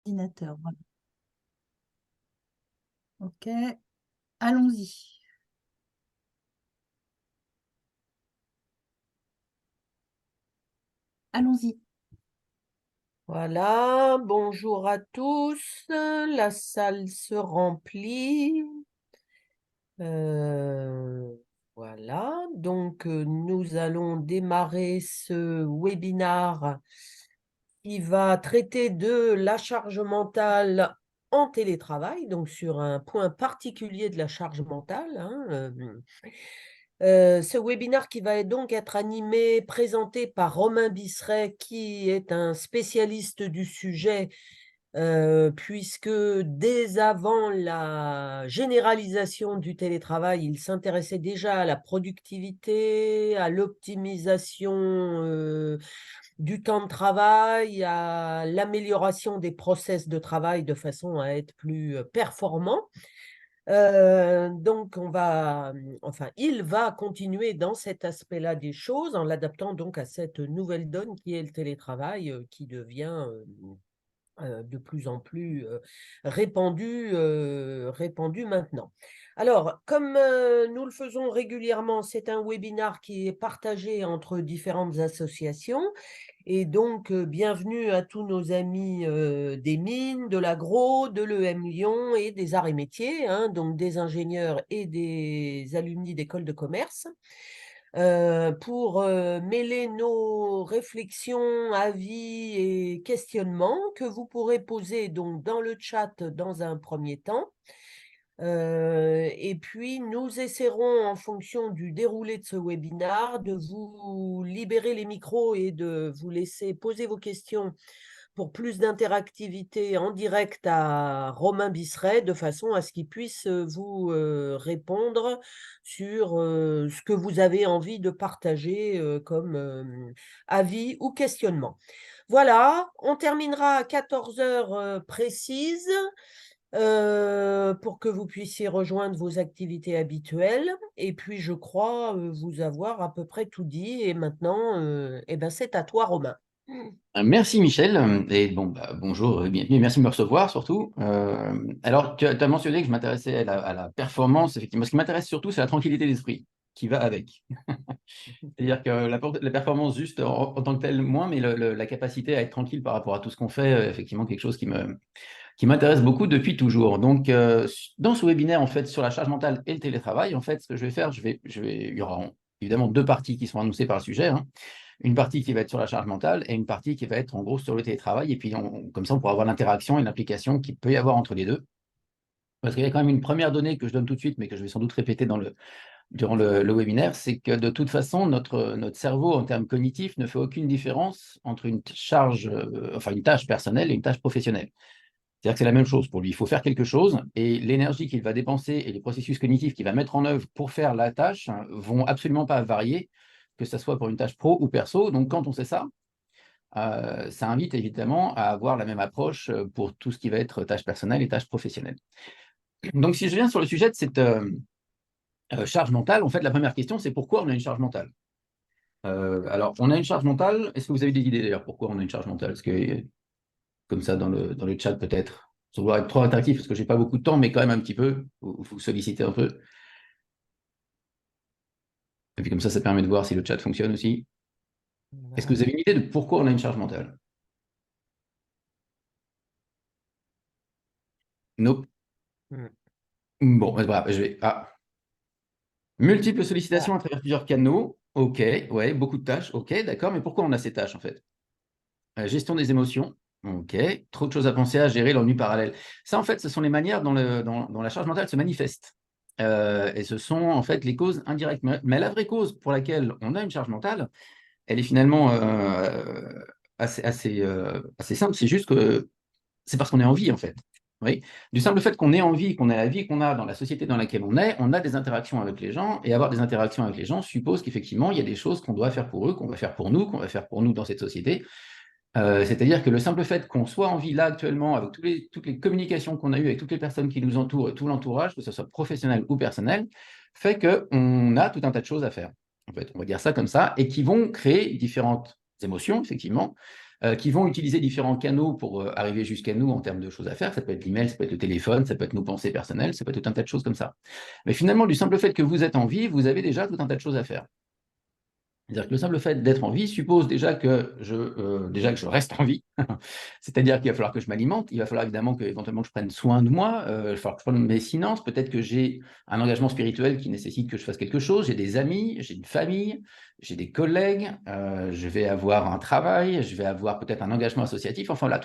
ordinateur. Voilà. OK, allons-y. Allons-y. Voilà, bonjour à tous. La salle se remplit. Euh, voilà, donc nous allons démarrer ce webinaire qui va traiter de la charge mentale en télétravail, donc sur un point particulier de la charge mentale, hein, ce webinaire qui va donc être animé, présenté par Romain Bisseret, qui est un spécialiste du sujet, puisque dès avant la généralisation du télétravail, il s'intéressait déjà à la productivité, à l'optimisation du temps de travail, à l'amélioration des process de travail de façon à être plus performant. Donc, il va continuer dans cet aspect-là des choses en l'adaptant donc à cette nouvelle donne qui est le télétravail, qui devient de plus en plus répandu maintenant. Alors, comme nous le faisons régulièrement, c'est un webinaire qui est partagé entre différentes associations. Et donc, bienvenue à tous nos amis des mines, de l'agro, de l'EM Lyon et des arts et métiers, hein, donc des ingénieurs et des alumni d'écoles de commerce, pour mêler nos réflexions, avis et questionnements que vous pourrez poser donc dans le chat dans un premier temps. Et puis, nous essaierons, en fonction du déroulé de ce webinaire, de vous libérer les micros et de vous laisser poser vos questions pour plus d'interactivité en direct à Romain Bisseret, de façon à ce qu'il puisse vous répondre sur ce que vous avez envie de partager comme avis ou questionnement. Voilà, on terminera à 14 heures précises pour que vous puissiez rejoindre vos activités habituelles. Et puis, je crois vous avoir à peu près tout dit. Et maintenant, c'est à toi, Romain. Merci Michel, et bon, bonjour, bienvenue, merci de me recevoir surtout. Alors, tu as mentionné que je m'intéressais à la performance, effectivement. Ce qui m'intéresse surtout, c'est la tranquillité d'esprit qui va avec. C'est-à-dire que la performance juste en tant que telle, moins, mais la capacité à être tranquille par rapport à tout ce qu'on fait, effectivement, quelque chose qui m'intéresse beaucoup depuis toujours. Donc, dans ce webinaire, en fait, sur la charge mentale et le télétravail, en fait, ce que je vais faire, il y aura évidemment deux parties qui sont annoncées par le sujet, hein. Une partie qui va être sur la charge mentale et une partie qui va être en gros sur le télétravail. Et puis, comme ça, on pourra avoir l'interaction et l'implication qu'il peut y avoir entre les deux. Parce qu'il y a quand même une première donnée que je donne tout de suite, mais que je vais sans doute répéter durant le webinaire, c'est que de toute façon, notre cerveau, en termes cognitifs, ne fait aucune différence entre une tâche personnelle et une tâche professionnelle. C'est-à-dire que c'est la même chose pour lui. Il faut faire quelque chose et l'énergie qu'il va dépenser et les processus cognitifs qu'il va mettre en œuvre pour faire la tâche vont absolument pas varier, que ce soit pour une tâche pro ou perso. Donc, quand on sait ça, ça invite évidemment à avoir la même approche pour tout ce qui va être tâche personnelle et tâche professionnelle. Donc, si je viens sur le sujet de cette charge mentale, en fait, la première question, c'est pourquoi on a une charge mentale. Alors, on a une charge mentale. Est-ce que vous avez des idées d'ailleurs pourquoi on a une charge mentale? Parce que, comme ça, dans le chat, peut-être, sans vouloir être trop interactif, parce que je n'ai pas beaucoup de temps, mais quand même un petit peu, vous sollicitez un peu. Et puis comme ça permet de voir si le chat fonctionne aussi. Est-ce que vous avez une idée de pourquoi on a une charge mentale? Nope. Bon, c'est pas grave, je vais. Ah. Multiples sollicitations à travers plusieurs canaux. OK, ouais, beaucoup de tâches. OK, d'accord, mais pourquoi on a ces tâches en fait? Gestion des émotions. OK, trop de choses à penser, à gérer, l'ennui parallèle. Ça, en fait, ce sont les manières dont la charge mentale se manifeste. Et ce sont en fait les causes indirectes. Mais la vraie cause pour laquelle on a une charge mentale, elle est finalement assez simple. C'est juste que c'est parce qu'on est en vie, en fait. Oui. Du simple fait qu'on ait envie, qu'on ait la vie qu'on a dans la société dans laquelle on a des interactions avec les gens, et avoir des interactions avec les gens suppose qu'effectivement, il y a des choses qu'on doit faire pour eux, qu'on va faire pour nous, qu'on va faire pour nous dans cette société. C'est-à-dire que le simple fait qu'on soit en vie là actuellement, avec toutes les communications qu'on a eues avec toutes les personnes qui nous entourent et tout l'entourage, que ce soit professionnel ou personnel, fait qu'on a tout un tas de choses à faire. En fait, on va dire ça comme ça, et qui vont créer différentes émotions, effectivement, qui vont utiliser différents canaux pour arriver jusqu'à nous en termes de choses à faire. Ça peut être l'email, ça peut être le téléphone, ça peut être nos pensées personnelles, ça peut être tout un tas de choses comme ça. Mais finalement, du simple fait que vous êtes en vie, vous avez déjà tout un tas de choses à faire. C'est-à-dire que le simple fait d'être en vie suppose déjà que je reste en vie. C'est-à-dire qu'il va falloir que je m'alimente, il va falloir évidemment que éventuellement je prenne soin de moi, il va falloir que je prenne mes finances, peut-être que j'ai un engagement spirituel qui nécessite que je fasse quelque chose, j'ai des amis, j'ai une famille, j'ai des collègues, je vais avoir un travail, je vais avoir peut-être un engagement associatif, enfin là,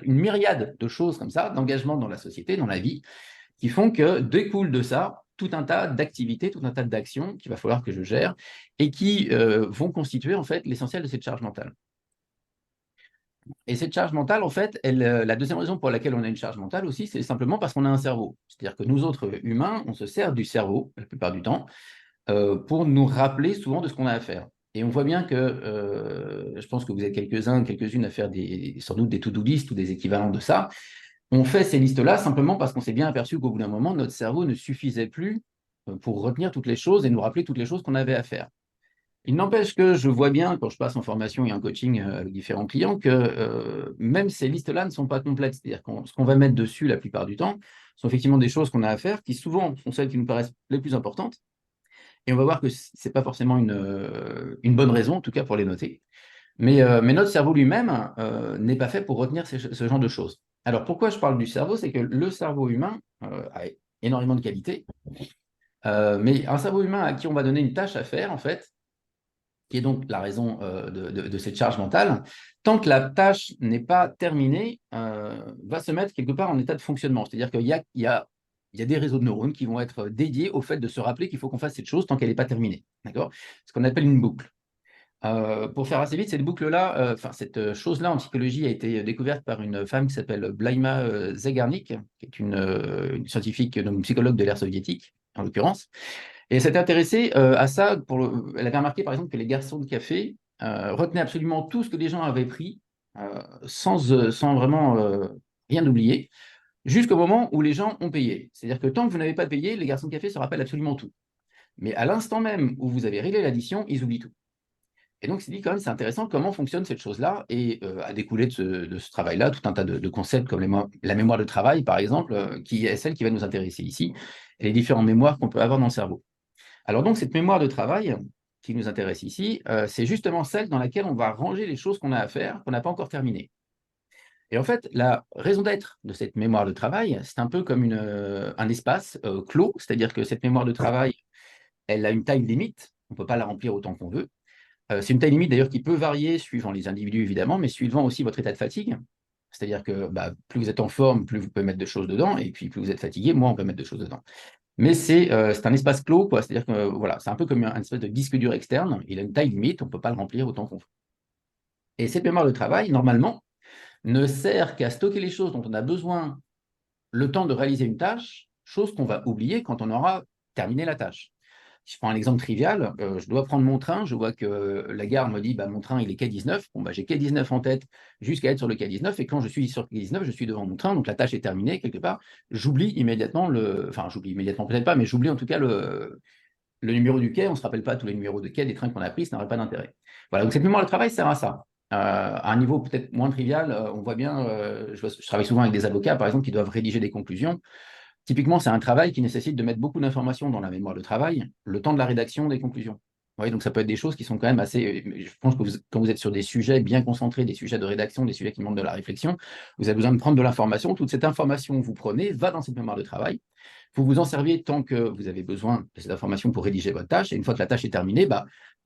une myriade de choses comme ça, d'engagement dans la société, dans la vie, qui font que découle de ça tout un tas d'activités, tout un tas d'actions qu'il va falloir que je gère et qui vont constituer en fait l'essentiel de cette charge mentale. Et cette charge mentale, en fait, la deuxième raison pour laquelle on a une charge mentale aussi, c'est simplement parce qu'on a un cerveau. C'est-à-dire que nous autres humains, on se sert du cerveau la plupart du temps pour nous rappeler souvent de ce qu'on a à faire. Et on voit bien que, je pense que vous êtes quelques-uns, quelques-unes à faire sans doute des to-do list ou des équivalents de ça. On fait ces listes-là simplement parce qu'on s'est bien aperçu qu'au bout d'un moment, notre cerveau ne suffisait plus pour retenir toutes les choses et nous rappeler toutes les choses qu'on avait à faire. Il n'empêche que je vois bien, quand je passe en formation et en coaching avec différents clients, que même ces listes-là ne sont pas complètes. C'est-à-dire que ce qu'on va mettre dessus la plupart du temps sont effectivement des choses qu'on a à faire, qui souvent sont celles qui nous paraissent les plus importantes. Et on va voir que ce n'est pas forcément une bonne raison, en tout cas pour les noter. Mais notre cerveau lui-même n'est pas fait pour retenir ce genre de choses. Alors pourquoi je parle du cerveau? C'est que le cerveau humain a énormément de qualités, mais un cerveau humain à qui on va donner une tâche à faire, en fait, qui est donc la raison de cette charge mentale, tant que la tâche n'est pas terminée, va se mettre quelque part en état de fonctionnement. C'est-à-dire qu'il y a des réseaux de neurones qui vont être dédiés au fait de se rappeler qu'il faut qu'on fasse cette chose tant qu'elle n'est pas terminée. D'accord? Ce qu'on appelle une boucle. Pour faire assez vite, cette boucle-là, cette chose-là en psychologie a été découverte par une femme qui s'appelle Blaima Zegarnik, qui est une scientifique, donc une psychologue de l'ère soviétique, en l'occurrence. Et elle s'était intéressée à ça. Elle avait remarqué, par exemple, que les garçons de café retenaient absolument tout ce que les gens avaient pris, sans vraiment rien oublier, jusqu'au moment où les gens ont payé. C'est-à-dire que tant que vous n'avez pas payé, les garçons de café se rappellent absolument tout. Mais à l'instant même où vous avez réglé l'addition, ils oublient tout. Et donc, c'est dit quand même, c'est intéressant comment fonctionne cette chose-là, et a découlé de ce travail-là tout un tas de concepts comme la mémoire de travail, par exemple, qui est celle qui va nous intéresser ici, et les différentes mémoires qu'on peut avoir dans le cerveau. Alors donc, cette mémoire de travail qui nous intéresse ici, c'est justement celle dans laquelle on va ranger les choses qu'on a à faire, qu'on n'a pas encore terminées. Et en fait, la raison d'être de cette mémoire de travail, c'est un peu comme un espace clos, c'est-à-dire que cette mémoire de travail, elle a une taille limite, on ne peut pas la remplir autant qu'on veut. C'est une taille limite d'ailleurs qui peut varier suivant les individus évidemment, mais suivant aussi votre état de fatigue. C'est-à-dire que plus vous êtes en forme, plus vous pouvez mettre de choses dedans, et puis plus vous êtes fatigué, moins on peut mettre de choses dedans. Mais c'est un espace clos, quoi. C'est-à-dire que voilà, c'est un peu comme un espèce de disque dur externe. Il a une taille limite, on ne peut pas le remplir autant qu'on veut. Et cette mémoire de travail, normalement, ne sert qu'à stocker les choses dont on a besoin le temps de réaliser une tâche, chose qu'on va oublier quand on aura terminé la tâche. Si je prends un exemple trivial, je dois prendre mon train, je vois que la gare me dit mon train il est quai 19, j'ai quai 19 en tête jusqu'à être sur le quai 19, et quand je suis sur quai 19, je suis devant mon train, donc la tâche est terminée quelque part, j'oublie immédiatement j'oublie immédiatement peut-être pas, mais j'oublie en tout cas le numéro du quai, on ne se rappelle pas tous les numéros de quai des trains qu'on a pris, ça n'aurait pas d'intérêt. Voilà, donc cette mémoire de travail sert à ça. À un niveau peut-être moins trivial, on voit bien, je travaille souvent avec des avocats, par exemple, qui doivent rédiger des conclusions. Typiquement, c'est un travail qui nécessite de mettre beaucoup d'informations dans la mémoire de travail, le temps de la rédaction des conclusions. Oui, donc ça peut être des choses qui sont quand même assez. Je pense que quand vous êtes sur des sujets bien concentrés, des sujets de rédaction, des sujets qui demandent de la réflexion, vous avez besoin de prendre de l'information. Toute cette information que vous prenez va dans cette mémoire de travail. Vous vous en serviez tant que vous avez besoin de cette information pour rédiger votre tâche. Et une fois que la tâche est terminée,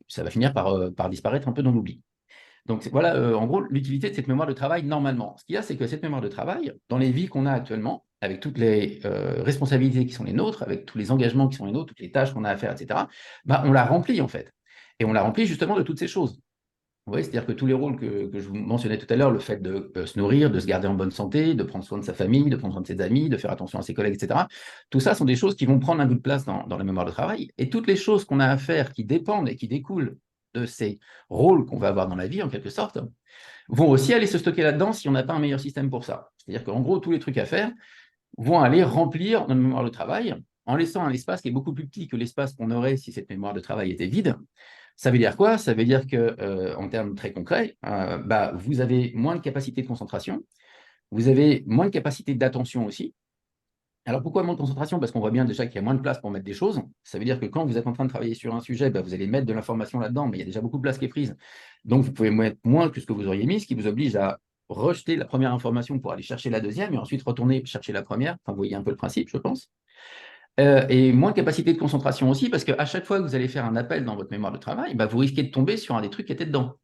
ça va finir par disparaître un peu dans l'oubli. Donc voilà, en gros, l'utilité de cette mémoire de travail normalement. Ce qu'il y a, c'est que cette mémoire de travail, dans les vies qu'on a actuellement, avec toutes les responsabilités qui sont les nôtres, avec tous les engagements qui sont les nôtres, toutes les tâches qu'on a à faire, etc., on la remplit en fait. Et on la remplit justement de toutes ces choses. Vous voyez, c'est-à-dire que tous les rôles que je vous mentionnais tout à l'heure, le fait de se nourrir, de se garder en bonne santé, de prendre soin de sa famille, de prendre soin de ses amis, de faire attention à ses collègues, etc., tout ça sont des choses qui vont prendre un bout de place dans la mémoire de travail. Et toutes les choses qu'on a à faire qui dépendent et qui découlent de ces rôles qu'on va avoir dans la vie, en quelque sorte, vont aussi aller se stocker là-dedans si on n'a pas un meilleur système pour ça. C'est-à-dire qu'en gros, tous les trucs à faire vont aller remplir notre mémoire de travail en laissant un espace qui est beaucoup plus petit que l'espace qu'on aurait si cette mémoire de travail était vide. Ça veut dire quoi? Ça veut dire que, en termes très concrets, vous avez moins de capacité de concentration, vous avez moins de capacité d'attention aussi. Alors pourquoi moins de concentration? Parce qu'on voit bien déjà qu'il y a moins de place pour mettre des choses. Ça veut dire que quand vous êtes en train de travailler sur un sujet, vous allez mettre de l'information là-dedans, mais il y a déjà beaucoup de place qui est prise. Donc vous pouvez mettre moins que ce que vous auriez mis, ce qui vous oblige à rejeter la première information pour aller chercher la deuxième et ensuite retourner chercher la première. Enfin, vous voyez un peu le principe, je pense. Et moins de capacité de concentration aussi, parce qu'à chaque fois que vous allez faire un appel dans votre mémoire de travail, vous risquez de tomber sur un des trucs qui étaient dedans.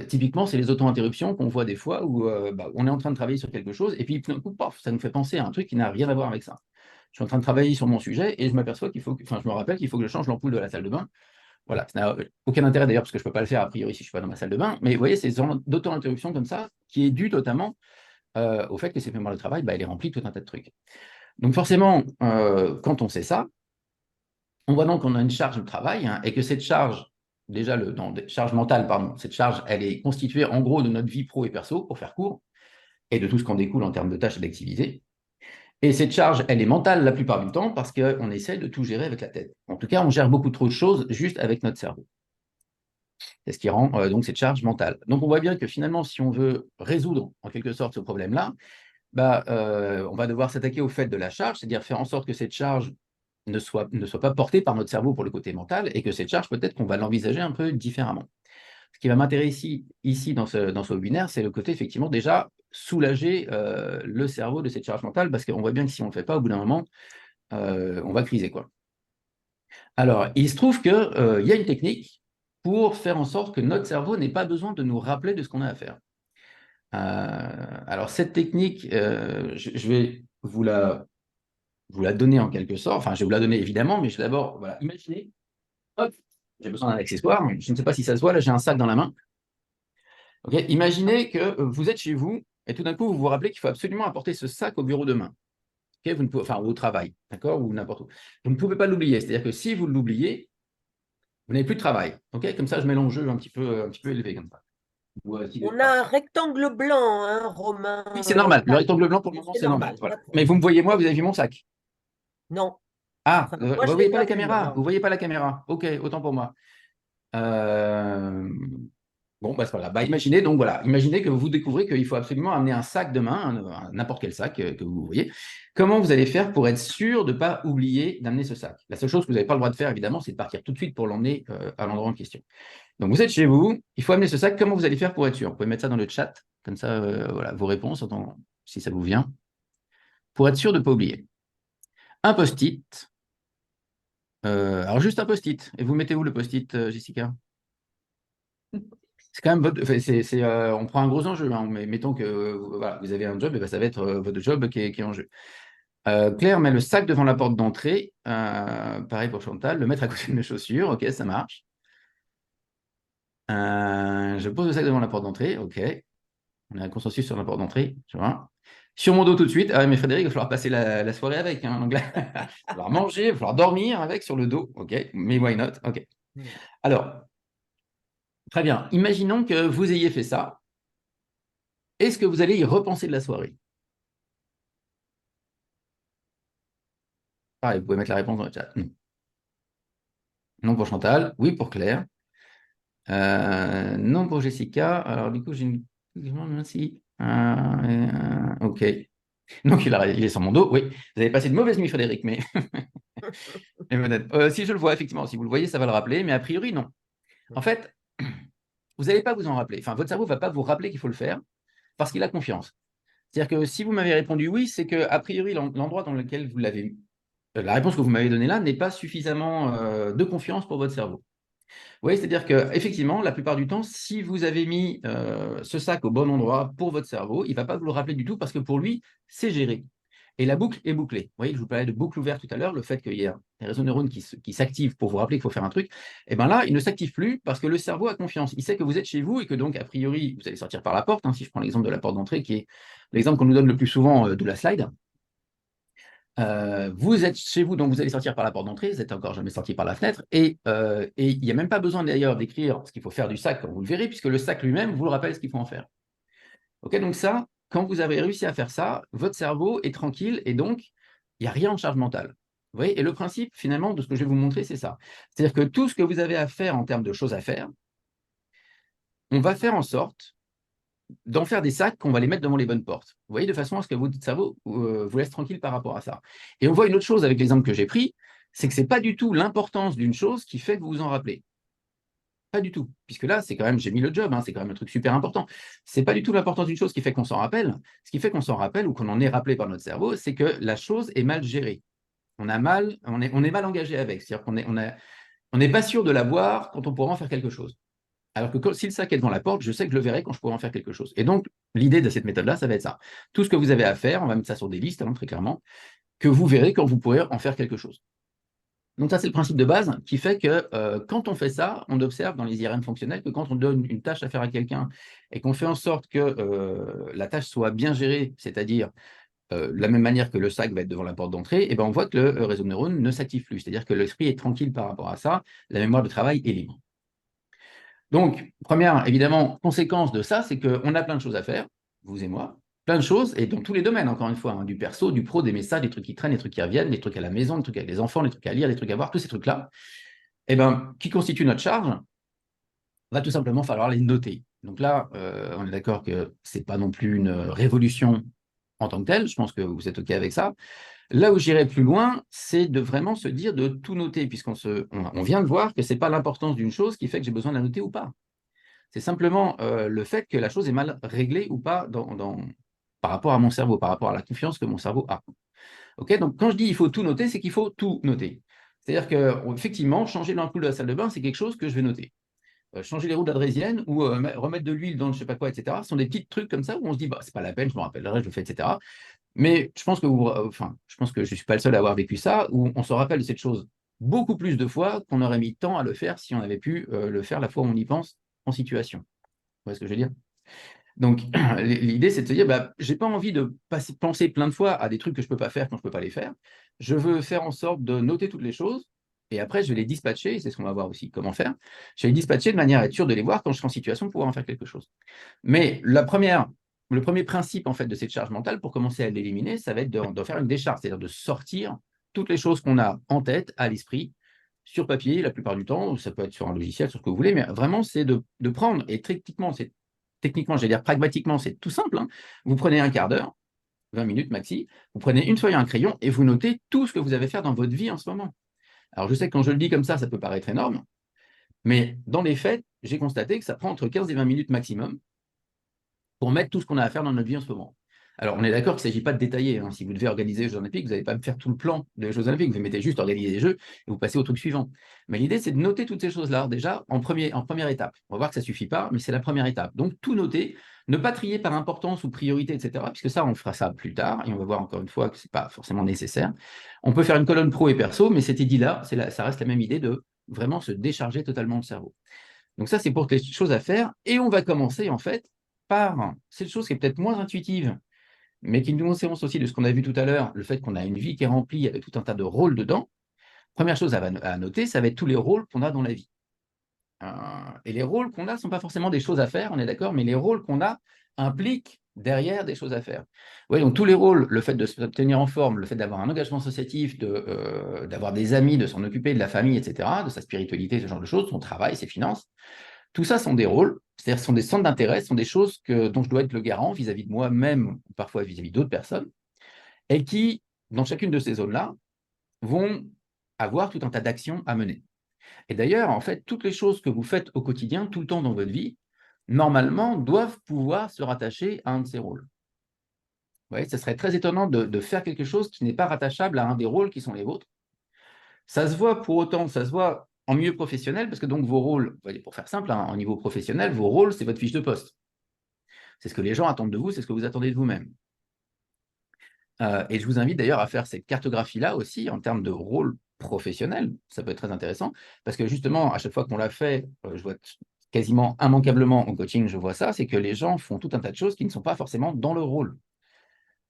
Typiquement, c'est les auto-interruptions qu'on voit des fois où on est en train de travailler sur quelque chose et puis tout d'un coup, paf, ça nous fait penser à un truc qui n'a rien à voir avec ça. Je suis en train de travailler sur mon sujet et je m'aperçois qu'il faut je me rappelle qu'il faut que je change l'ampoule de la salle de bain. Voilà, ça n'a aucun intérêt d'ailleurs parce que je ne peux pas le faire a priori si je ne suis pas dans ma salle de bain. Mais vous voyez, c'est d'auto-interruption comme ça qui est due notamment au fait que cette mémoire de travail, elle est remplie de tout un tas de trucs. Donc forcément, quand on sait ça, on voit donc qu'on a une charge de travail et que cette charge, déjà, charge mentale, pardon, cette charge, elle est constituée en gros de notre vie pro et perso, pour faire court, et de tout ce qu'on découle en termes de tâches et d'activités. Et cette charge, elle est mentale la plupart du temps parce qu'on essaie de tout gérer avec la tête. En tout cas, on gère beaucoup trop de choses juste avec notre cerveau. C'est ce qui rend donc cette charge mentale. Donc on voit bien que finalement, si on veut résoudre en quelque sorte ce problème-là, on va devoir s'attaquer au fait de la charge, c'est-à-dire faire en sorte que cette charge ne soit pas portée par notre cerveau pour le côté mental et que cette charge, peut-être qu'on va l'envisager un peu différemment. Ce qui va m'intéresser ici dans ce webinaire, c'est le côté effectivement déjà soulager le cerveau de cette charge mentale parce qu'on voit bien que si on ne le fait pas, au bout d'un moment, on va criser, quoi. Alors, il se trouve qu'il y a une technique pour faire en sorte que notre cerveau n'ait pas besoin de nous rappeler de ce qu'on a à faire. Alors, cette technique, je vais vous la donner en quelque sorte. Enfin, je vais vous la donner évidemment, mais je vais d'abord, voilà, imaginez, hop, j'ai besoin d'un accessoire. Je ne sais pas si ça se voit, là, j'ai un sac dans la main. Okay, imaginez que vous êtes chez vous et tout d'un coup, vous vous rappelez qu'il faut absolument apporter ce sac au bureau demain. Okay, vous ne pouvez, enfin, au travail, d'accord, ou n'importe où. Vous ne pouvez pas l'oublier. C'est-à-dire que si vous l'oubliez, vous n'avez plus de travail. Okay, comme ça, je mets l'enjeu un petit peu élevé comme ça. On a un rectangle blanc, hein, Romain. Oui, c'est normal. Le rectangle blanc, pour le moment, c'est normal. Voilà. Mais vous me voyez, moi, vous avez vu mon sac. Non. Ah, Enfin, vous moi, ne je voyez l'ai pas la vu, caméra. alors. Vous voyez pas la caméra. Ok, autant pour moi. Bon, c'est pas grave. Imaginez donc voilà, imaginez que vous découvrez qu'il faut absolument amener un sac demain, n'importe quel sac que vous voyez. Comment vous allez faire pour être sûr de ne pas oublier d'amener ce sac? La seule chose que vous n'avez pas le droit de faire, évidemment, c'est de partir tout de suite pour l'emmener à l'endroit en question. Donc vous êtes chez vous, il faut amener ce sac. Comment vous allez faire pour être sûr? Vous pouvez mettre ça dans le chat, comme ça, voilà, vos réponses, si ça vous vient, pour être sûr de ne pas oublier. Un post-it. Alors juste un post-it. Et vous mettez où le post-it, Jessica? C'est quand même on prend un gros enjeu, hein, mais mettons que voilà, vous avez un job, et ça va être votre job qui est en jeu. Claire met le sac devant la porte d'entrée, pareil pour Chantal, le mettre à côté de mes chaussures, ok, ça marche. Je pose le sac devant la porte d'entrée, ok. On a un consensus sur la porte d'entrée, tu vois. Sur mon dos tout de suite, ah, mais Frédéric, il va falloir passer la soirée avec, hein, donc là, il va falloir manger, il va falloir dormir avec sur le dos, ok, mais why not, ok. Alors, très bien. Imaginons que vous ayez fait ça. Est-ce que vous allez y repenser de la soirée? Pareil, vous pouvez mettre la réponse dans le chat. Non. Non pour Chantal, oui pour Claire. Non pour Jessica. Alors du coup, j'ai une... Merci. Ok. Donc il est sur mon dos, oui. Vous avez passé de mauvaises nuits, Frédéric, mais... si je le vois, effectivement, si vous le voyez, ça va le rappeler, mais a priori, non. En fait, vous n'allez pas vous en rappeler. Enfin, votre cerveau ne va pas vous rappeler qu'il faut le faire parce qu'il a confiance. C'est-à-dire que si vous m'avez répondu oui, c'est que a priori, l'endroit dans lequel vous l'avez mis, la réponse que vous m'avez donnée là n'est pas suffisamment de confiance pour votre cerveau. Oui, c'est-à-dire qu'effectivement, la plupart du temps, si vous avez mis ce sac au bon endroit pour votre cerveau, il ne va pas vous le rappeler du tout parce que pour lui, c'est géré. Et la boucle est bouclée. Vous voyez, je vous parlais de boucle ouverte tout à l'heure, le fait qu'il y a des réseaux de neurones qui s'activent pour vous rappeler qu'il faut faire un truc. Et bien là, il ne s'active plus parce que le cerveau a confiance. Il sait que vous êtes chez vous et que donc, a priori, vous allez sortir par la porte. Hein, si je prends l'exemple de la porte d'entrée, qui est l'exemple qu'on nous donne le plus souvent de la slide. Vous êtes chez vous, donc vous allez sortir par la porte d'entrée, vous n'êtes encore jamais sorti par la fenêtre, et il n'y a même pas besoin d'ailleurs d'écrire ce qu'il faut faire du sac, comme vous le verrez, puisque le sac lui-même vous le rappelle ce qu'il faut en faire. Ok, donc ça, quand vous avez réussi à faire ça, votre cerveau est tranquille, et donc il n'y a rien en charge mentale. Vous voyez, et le principe, finalement, de ce que je vais vous montrer, c'est ça. C'est-à-dire que tout ce que vous avez à faire en termes de choses à faire, on va faire en sorte d'en faire des sacs qu'on va les mettre devant les bonnes portes. Vous voyez, de façon à ce que votre cerveau vous laisse tranquille par rapport à ça. Et on voit une autre chose avec l'exemple que j'ai pris, c'est que ce n'est pas du tout l'importance d'une chose qui fait que vous vous en rappelez. Pas du tout. Puisque là, c'est quand même, j'ai mis le job, hein, c'est quand même un truc super important. C'est pas du tout l'importance d'une chose qui fait qu'on s'en rappelle. Ce qui fait qu'on s'en rappelle ou qu'on en est rappelé par notre cerveau, c'est que la chose est mal gérée. On est mal engagé avec. C'est-à-dire qu'on n'est pas sûr de la voir quand on pourra en faire quelque chose. Alors que si le sac est devant la porte, je sais que je le verrai quand je pourrai en faire quelque chose. Et donc, l'idée de cette méthode-là, ça va être ça. Tout ce que vous avez à faire, on va mettre ça sur des listes, hein, très clairement, que vous verrez quand vous pourrez en faire quelque chose. Donc ça, c'est le principe de base qui fait que quand on fait ça, on observe dans les IRM fonctionnels que quand on donne une tâche à faire à quelqu'un et qu'on fait en sorte que la tâche soit bien gérée, c'est-à-dire de la même manière que le sac va être devant la porte d'entrée, et ben on voit que le réseau de neurones ne s'active plus. C'est-à-dire que l'esprit est tranquille par rapport à ça, la mémoire de travail est libre. Donc, première, évidemment, conséquence de ça, c'est qu'on a plein de choses à faire, vous et moi, plein de choses, et dans tous les domaines, encore une fois, hein, du perso, du pro, des messages, des trucs qui traînent, des trucs qui reviennent, des trucs à la maison, des trucs avec les enfants, des trucs à lire, des trucs à voir, tous ces trucs-là, eh ben, qui constituent notre charge, va tout simplement falloir les noter. Donc là, on est d'accord que ce n'est pas non plus une révolution en tant que telle, je pense que vous êtes OK avec ça. Là où j'irai plus loin, c'est de vraiment se dire de tout noter, puisqu'on vient de voir que ce n'est pas l'importance d'une chose qui fait que j'ai besoin de la noter ou pas. C'est simplement le fait que la chose est mal réglée ou pas par rapport à mon cerveau, par rapport à la confiance que mon cerveau a. Okay, donc, quand je dis il faut tout noter, c'est qu'il faut tout noter. C'est-à-dire qu'effectivement, changer l'ampoule de la salle de bain, c'est quelque chose que je vais noter. Changer les roues d'adrésienne ou remettre de l'huile dans je ne sais pas quoi, etc. Ce sont des petits trucs comme ça où on se dit, bah, c'est pas la peine, je me rappellerai, je le fais, etc. Mais je pense que je pense que je ne suis pas le seul à avoir vécu ça, où on se rappelle de cette chose beaucoup plus de fois qu'on aurait mis tant à le faire si on avait pu le faire la fois où on y pense en situation. Vous voyez ce que je veux dire? Donc, l'idée, c'est de se dire, bah, je n'ai pas envie de penser plein de fois à des trucs que je ne peux pas faire quand je ne peux pas les faire. Je veux faire en sorte de noter toutes les choses et après, je vais les dispatcher, et c'est ce qu'on va voir aussi comment faire. Je vais les dispatcher de manière à être sûr de les voir quand je serai en situation de pouvoir en faire quelque chose. Mais le premier principe en fait, de cette charge mentale, pour commencer à l'éliminer, ça va être d'en faire une décharge, c'est-à-dire de sortir toutes les choses qu'on a en tête, à l'esprit, sur papier, la plupart du temps, ou ça peut être sur un logiciel, sur ce que vous voulez, mais vraiment, c'est de prendre, et techniquement, j'allais dire pragmatiquement, c'est tout simple, hein. Vous prenez un quart d'heure, 20 minutes maxi, vous prenez une feuille et un crayon et vous notez tout ce que vous avez fait dans votre vie en ce moment. Alors, je sais que quand je le dis comme ça peut paraître énorme, mais dans les faits, j'ai constaté que ça prend entre 15 et 20 minutes maximum pour mettre tout ce qu'on a à faire dans notre vie en ce moment. Alors, on est d'accord qu'il ne s'agit pas de détailler, hein. Si vous devez organiser les Jeux Olympiques, vous n'allez pas me faire tout le plan des Jeux Olympiques. Vous mettez juste organiser les Jeux et vous passez au truc suivant. Mais l'idée, c'est de noter toutes ces choses-là, déjà, en première étape. On va voir que ça ne suffit pas, mais c'est la première étape. Donc, tout noter, ne pas trier par importance ou priorité, etc., puisque ça, on fera ça plus tard, et on va voir encore une fois que ce n'est pas forcément nécessaire. On peut faire une colonne pro et perso, mais cette idée-là, ça reste la même idée de vraiment se décharger totalement le cerveau. Donc ça, c'est pour les choses à faire. Et on va commencer, en fait, par cette chose qui est peut-être moins intuitive, mais qui nous conseille aussi de ce qu'on a vu tout à l'heure, le fait qu'on a une vie qui est remplie avec tout un tas de rôles dedans. Première chose à noter, ça va être tous les rôles qu'on a dans la vie. Et les rôles qu'on a ne sont pas forcément des choses à faire, on est d'accord, mais les rôles qu'on a impliquent derrière des choses à faire. Ouais, donc tous les rôles, le fait de se tenir en forme, le fait d'avoir un engagement associatif, d'avoir des amis, de s'en occuper, de la famille, etc., de sa spiritualité, ce genre de choses, son travail, ses finances, tout ça sont des rôles, c'est-à-dire sont des centres d'intérêt, sont des choses dont je dois être le garant vis-à-vis de moi-même, ou parfois vis-à-vis d'autres personnes, et qui, dans chacune de ces zones-là, vont avoir tout un tas d'actions à mener. Et d'ailleurs, en fait, toutes les choses que vous faites au quotidien, tout le temps dans votre vie, normalement, doivent pouvoir se rattacher à un de ces rôles. Vous voyez, ce serait très étonnant de faire quelque chose qui n'est pas rattachable à un des rôles qui sont les vôtres. Ça se voit pour autant, ça se voit en milieu professionnel, parce que donc vos rôles, pour faire simple, hein, au niveau professionnel, vos rôles, c'est votre fiche de poste. C'est ce que les gens attendent de vous, c'est ce que vous attendez de vous-même. Et je vous invite d'ailleurs à faire cette cartographie-là aussi en termes de rôle professionnel. Ça peut être très intéressant, parce que justement, à chaque fois qu'on l'a fait, je vois quasiment immanquablement en coaching, je vois ça, c'est que les gens font tout un tas de choses qui ne sont pas forcément dans le rôle,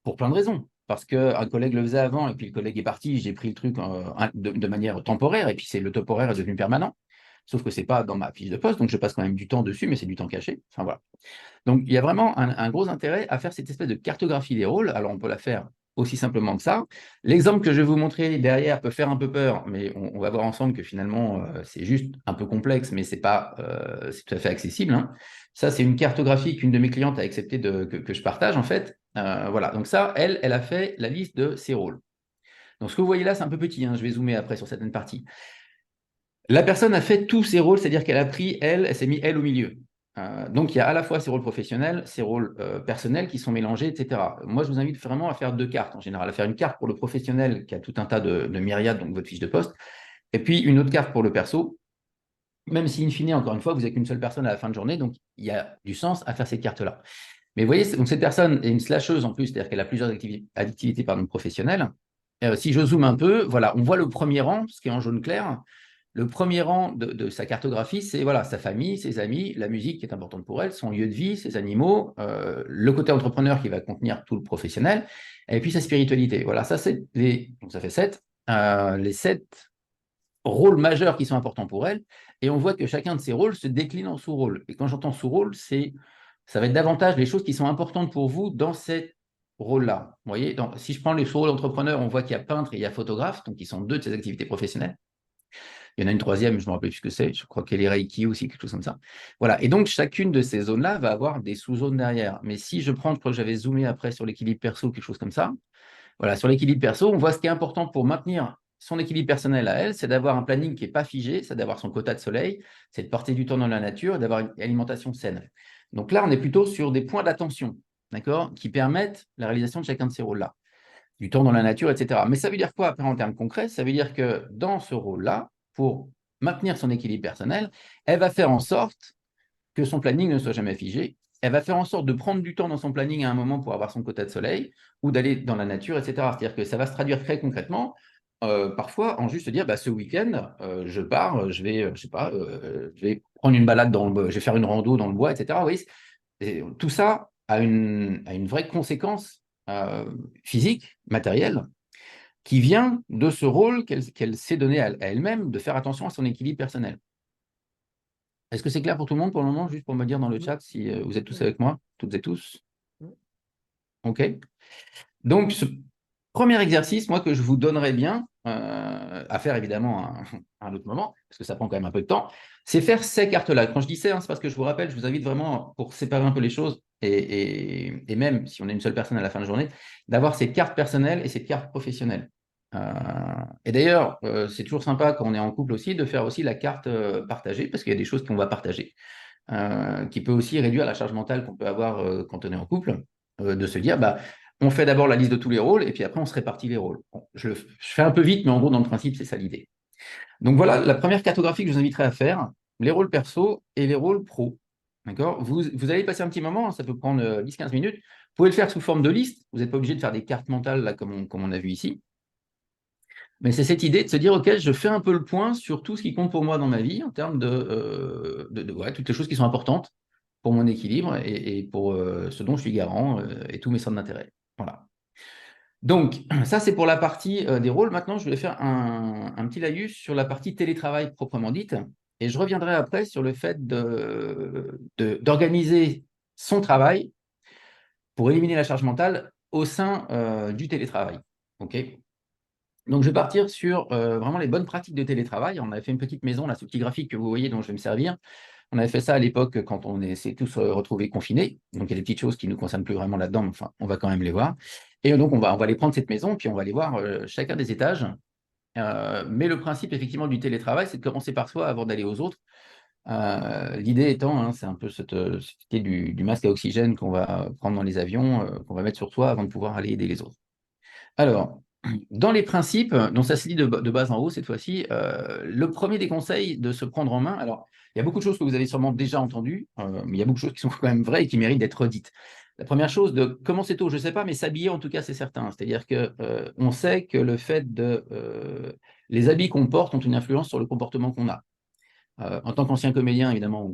pour plein de raisons. Parce qu'un collègue le faisait avant, et puis le collègue est parti, j'ai pris le truc de manière temporaire, et puis le temporaire est devenu permanent. Sauf que ce n'est pas dans ma fiche de poste, donc je passe quand même du temps dessus, mais c'est du temps caché. Enfin, voilà. Donc, il y a vraiment un gros intérêt à faire cette espèce de cartographie des rôles. Alors, on peut la faire aussi simplement que ça. L'exemple que je vais vous montrer derrière peut faire un peu peur, mais on va voir ensemble que finalement, c'est juste un peu complexe, mais c'est tout à fait accessible, hein. Ça, c'est une cartographie qu'une de mes clientes a accepté que je partage, en fait. Voilà, donc ça, elle a fait la liste de ses rôles. Donc, ce que vous voyez là, c'est un peu petit, hein. Je vais zoomer après sur certaines parties. La personne a fait tous ses rôles, c'est-à-dire qu'elle a pris elle s'est mis elle au milieu. Donc, il y a à la fois ses rôles professionnels, ses rôles personnels qui sont mélangés, etc. Moi, je vous invite vraiment à faire 2 cartes en général, à faire une carte pour le professionnel qui a tout un tas de myriades, donc votre fiche de poste, et puis une autre carte pour le perso, même si, in fine, encore une fois, vous n'êtes qu'une seule personne à la fin de journée, donc il y a du sens à faire cette carte-là. Mais vous voyez, donc cette personne est une slasheuse en plus, c'est-à-dire qu'elle a plusieurs activités professionnelles. Si je zoome un peu, voilà, on voit le premier rang, ce qui est en jaune clair. Le premier rang de sa cartographie, c'est voilà, sa famille, ses amis, la musique qui est importante pour elle, son lieu de vie, ses animaux, le côté entrepreneur qui va contenir tout le professionnel, et puis sa spiritualité. Voilà, ça, donc ça fait 7. Les 7 rôles majeurs qui sont importants pour elle. Et on voit que chacun de ces rôles se décline en sous-rôles. Et quand j'entends sous-rôle, ça va être davantage les choses qui sont importantes pour vous dans ces rôles-là. Vous voyez, donc, si je prends les sous-rôles entrepreneurs, on voit qu'il y a peintre et il y a photographe, donc qui sont 2 de ces activités professionnelles. Il y en a une troisième, je ne me rappelle plus ce que c'est, je crois qu'elle est Reiki aussi, quelque chose comme ça. Voilà, et donc chacune de ces zones-là va avoir des sous-zones derrière. Mais si je crois que j'avais zoomé après sur l'équilibre perso, quelque chose comme ça, voilà, sur l'équilibre perso, on voit ce qui est important pour maintenir son équilibre personnel à elle, c'est d'avoir un planning qui n'est pas figé, c'est d'avoir son quota de soleil, c'est de porter du temps dans la nature et d'avoir une alimentation saine. Donc là, on est plutôt sur des points d'attention, d'accord, qui permettent la réalisation de chacun de ces rôles-là. Du temps dans la nature, etc. Mais ça veut dire quoi après en termes concrets? Ça veut dire que dans ce rôle-là, pour maintenir son équilibre personnel, elle va faire en sorte que son planning ne soit jamais figé. Elle va faire en sorte de prendre du temps dans son planning à un moment pour avoir son quota de soleil ou d'aller dans la nature, etc. C'est-à-dire que ça va se traduire très concrètement, parfois en juste dire, bah, ce week-end, je pars, je vais, je sais pas, je vais prendre une balade je vais faire une rando dans le bois, etc. Oui, et tout ça a une vraie conséquence physique, matérielle, qui vient de ce rôle qu'elle s'est donné à elle-même de faire attention à son équilibre personnel. Est-ce que c'est clair pour tout le monde pour le moment, juste pour me dire dans le chat si vous êtes tous avec moi, toutes et tous? OK. Donc, ce premier exercice, moi, que je vous donnerais bien à faire évidemment à un autre moment, parce que ça prend quand même un peu de temps, c'est faire ces cartes-là. Quand je dis c'est parce que je vous rappelle, je vous invite vraiment, pour séparer un peu les choses, et même si on est une seule personne à la fin de journée, d'avoir ces cartes personnelles et ces cartes professionnelles. Et d'ailleurs, c'est toujours sympa quand on est en couple aussi, de faire aussi la carte partagée, parce qu'il y a des choses qu'on va partager, qui peut aussi réduire la charge mentale qu'on peut avoir quand on est en couple, de se dire, bah, on fait d'abord la liste de tous les rôles, et puis après, on se répartit les rôles. Bon, je fais un peu vite, mais en gros, dans le principe, c'est ça l'idée. Donc voilà, la première cartographie que je vous inviterai à faire, les rôles perso et les rôles pro. D'accord, vous allez passer un petit moment, ça peut prendre 10-15 minutes. Vous pouvez le faire sous forme de liste, vous n'êtes pas obligé de faire des cartes mentales là, comme on a vu ici. Mais c'est cette idée de se dire, OK, je fais un peu le point sur tout ce qui compte pour moi dans ma vie en termes ouais, toutes les choses qui sont importantes pour mon équilibre et pour ce dont je suis garant et tous mes centres d'intérêt. Voilà. Donc, ça, c'est pour la partie des rôles. Maintenant, je vais faire un petit laïus sur la partie télétravail proprement dite. Et je reviendrai après sur le fait d'organiser son travail pour éliminer la charge mentale au sein du télétravail. OK ? Donc, je vais partir sur vraiment les bonnes pratiques de télétravail. On avait fait une petite maison, là, ce petit graphique que vous voyez dont je vais me servir. On avait fait ça à l'époque quand on s'est tous retrouvés confinés. Donc, il y a des petites choses qui ne nous concernent plus vraiment là-dedans, mais enfin, on va quand même les voir. Et donc, on va aller prendre cette maison, puis on va aller voir chacun des étages. Mais le principe, effectivement, du télétravail, c'est de commencer par soi avant d'aller aux autres. L'idée étant, hein, c'est un peu cette idée du masque à oxygène qu'on va prendre dans les avions, qu'on va mettre sur soi avant de pouvoir aller aider les autres. Alors, dans les principes, donc ça se lit de bas en haut cette fois-ci, le premier des conseils de se prendre en main, alors il y a beaucoup de choses que vous avez sûrement déjà entendues, mais il y a beaucoup de choses qui sont quand même vraies et qui méritent d'être redites. La première chose, de commencer tôt, je ne sais pas, mais s'habiller en tout cas, c'est certain. C'est-à-dire qu'on sait que le fait les habits qu'on porte ont une influence sur le comportement qu'on a. En tant qu'ancien comédien, évidemment,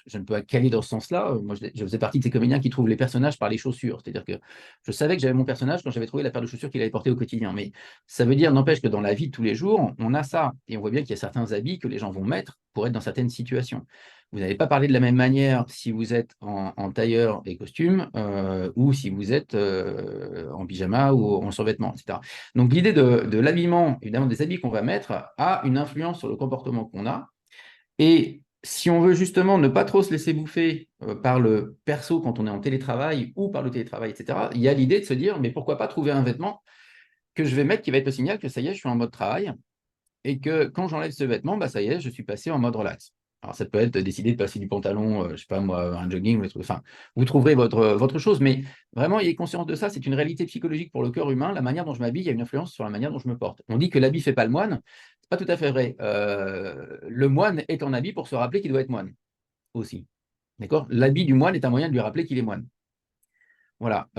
je ne peux pas caler dans ce sens-là. Moi, je faisais partie de ces comédiens qui trouvent les personnages par les chaussures. C'est-à-dire que je savais que j'avais mon personnage quand j'avais trouvé la paire de chaussures qu'il allait porter au quotidien. Mais ça veut dire, n'empêche que dans la vie de tous les jours, on a ça. Et on voit bien qu'il y a certains habits que les gens vont mettre pour être dans certaines situations. Vous n'allez pas parler de la même manière si vous êtes en tailleur et costume ou si vous êtes en pyjama ou en survêtement, etc. Donc l'idée de l'habillement, évidemment des habits qu'on va mettre, a une influence sur le comportement qu'on a. Et si on veut justement ne pas trop se laisser bouffer par le perso quand on est en télétravail ou par le télétravail, etc., il y a l'idée de se dire, mais pourquoi pas trouver un vêtement que je vais mettre qui va être le signal que ça y est, je suis en mode travail et que quand j'enlève ce vêtement, bah, ça y est, je suis passé en mode relax. Alors, ça peut être décider de passer du pantalon, je ne sais pas moi, un jogging, ou des trucs, enfin, vous trouverez votre chose, mais vraiment, ayez conscience de ça, c'est une réalité psychologique pour le corps humain. La manière dont je m'habille a une influence sur la manière dont je me porte. On dit que l'habit ne fait pas le moine, c'est pas tout à fait vrai. Le moine est en habit pour se rappeler qu'il doit être moine aussi. D'accord? L'habit du moine est un moyen de lui rappeler qu'il est moine. Voilà.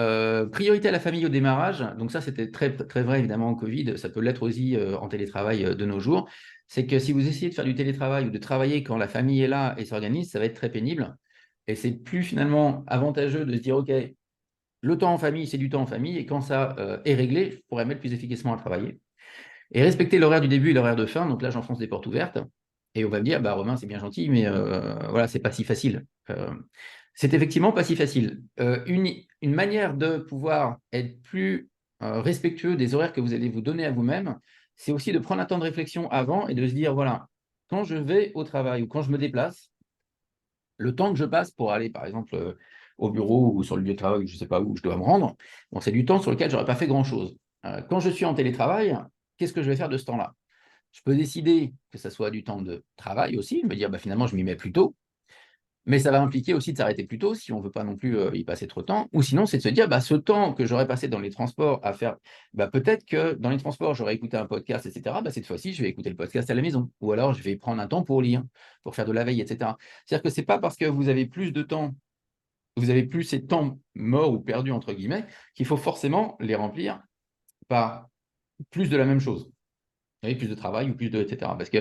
Priorité à la famille au démarrage. Donc ça, c'était très, très vrai évidemment en Covid. Ça peut l'être aussi en télétravail de nos jours. C'est que si vous essayez de faire du télétravail ou de travailler quand la famille est là et s'organise, ça va être très pénible. Et c'est plus finalement avantageux de se dire, OK, le temps en famille, c'est du temps en famille. Et quand ça est réglé, je pourrais mettre plus efficacement à travailler. Et respecter l'horaire du début et l'horaire de fin. Donc là, j'enfonce des portes ouvertes. Et on va me dire, bah, Romain, c'est bien gentil, mais voilà, c'est pas si facile. C'est effectivement pas si facile. Une manière de pouvoir être plus respectueux des horaires que vous allez vous donner à vous-même, c'est aussi de prendre un temps de réflexion avant et de se dire, voilà, quand je vais au travail ou quand je me déplace, le temps que je passe pour aller, par exemple, au bureau ou sur le lieu de travail, je ne sais pas où je dois me rendre, bon, c'est du temps sur lequel je n'aurais pas fait grand-chose. Quand je suis en télétravail, qu'est-ce que je vais faire de ce temps-là? Je peux décider que ça soit du temps de travail aussi, me dire, bah, finalement, je m'y mets plus tôt. Mais ça va impliquer aussi de s'arrêter plus tôt si on ne veut pas non plus y passer trop de temps. Ou sinon, c'est de se dire, bah, ce temps que j'aurais passé dans les transports à faire, bah, peut-être que dans les transports, j'aurais écouté un podcast, etc. Bah, cette fois-ci, je vais écouter le podcast à la maison. Ou alors, je vais prendre un temps pour lire, pour faire de la veille, etc. C'est-à-dire que ce n'est pas parce que vous avez plus de temps, vous avez plus ces temps morts ou perdus, entre guillemets, qu'il faut forcément les remplir par plus de la même chose. Vous voyez, plus de travail ou plus de, etc. Parce que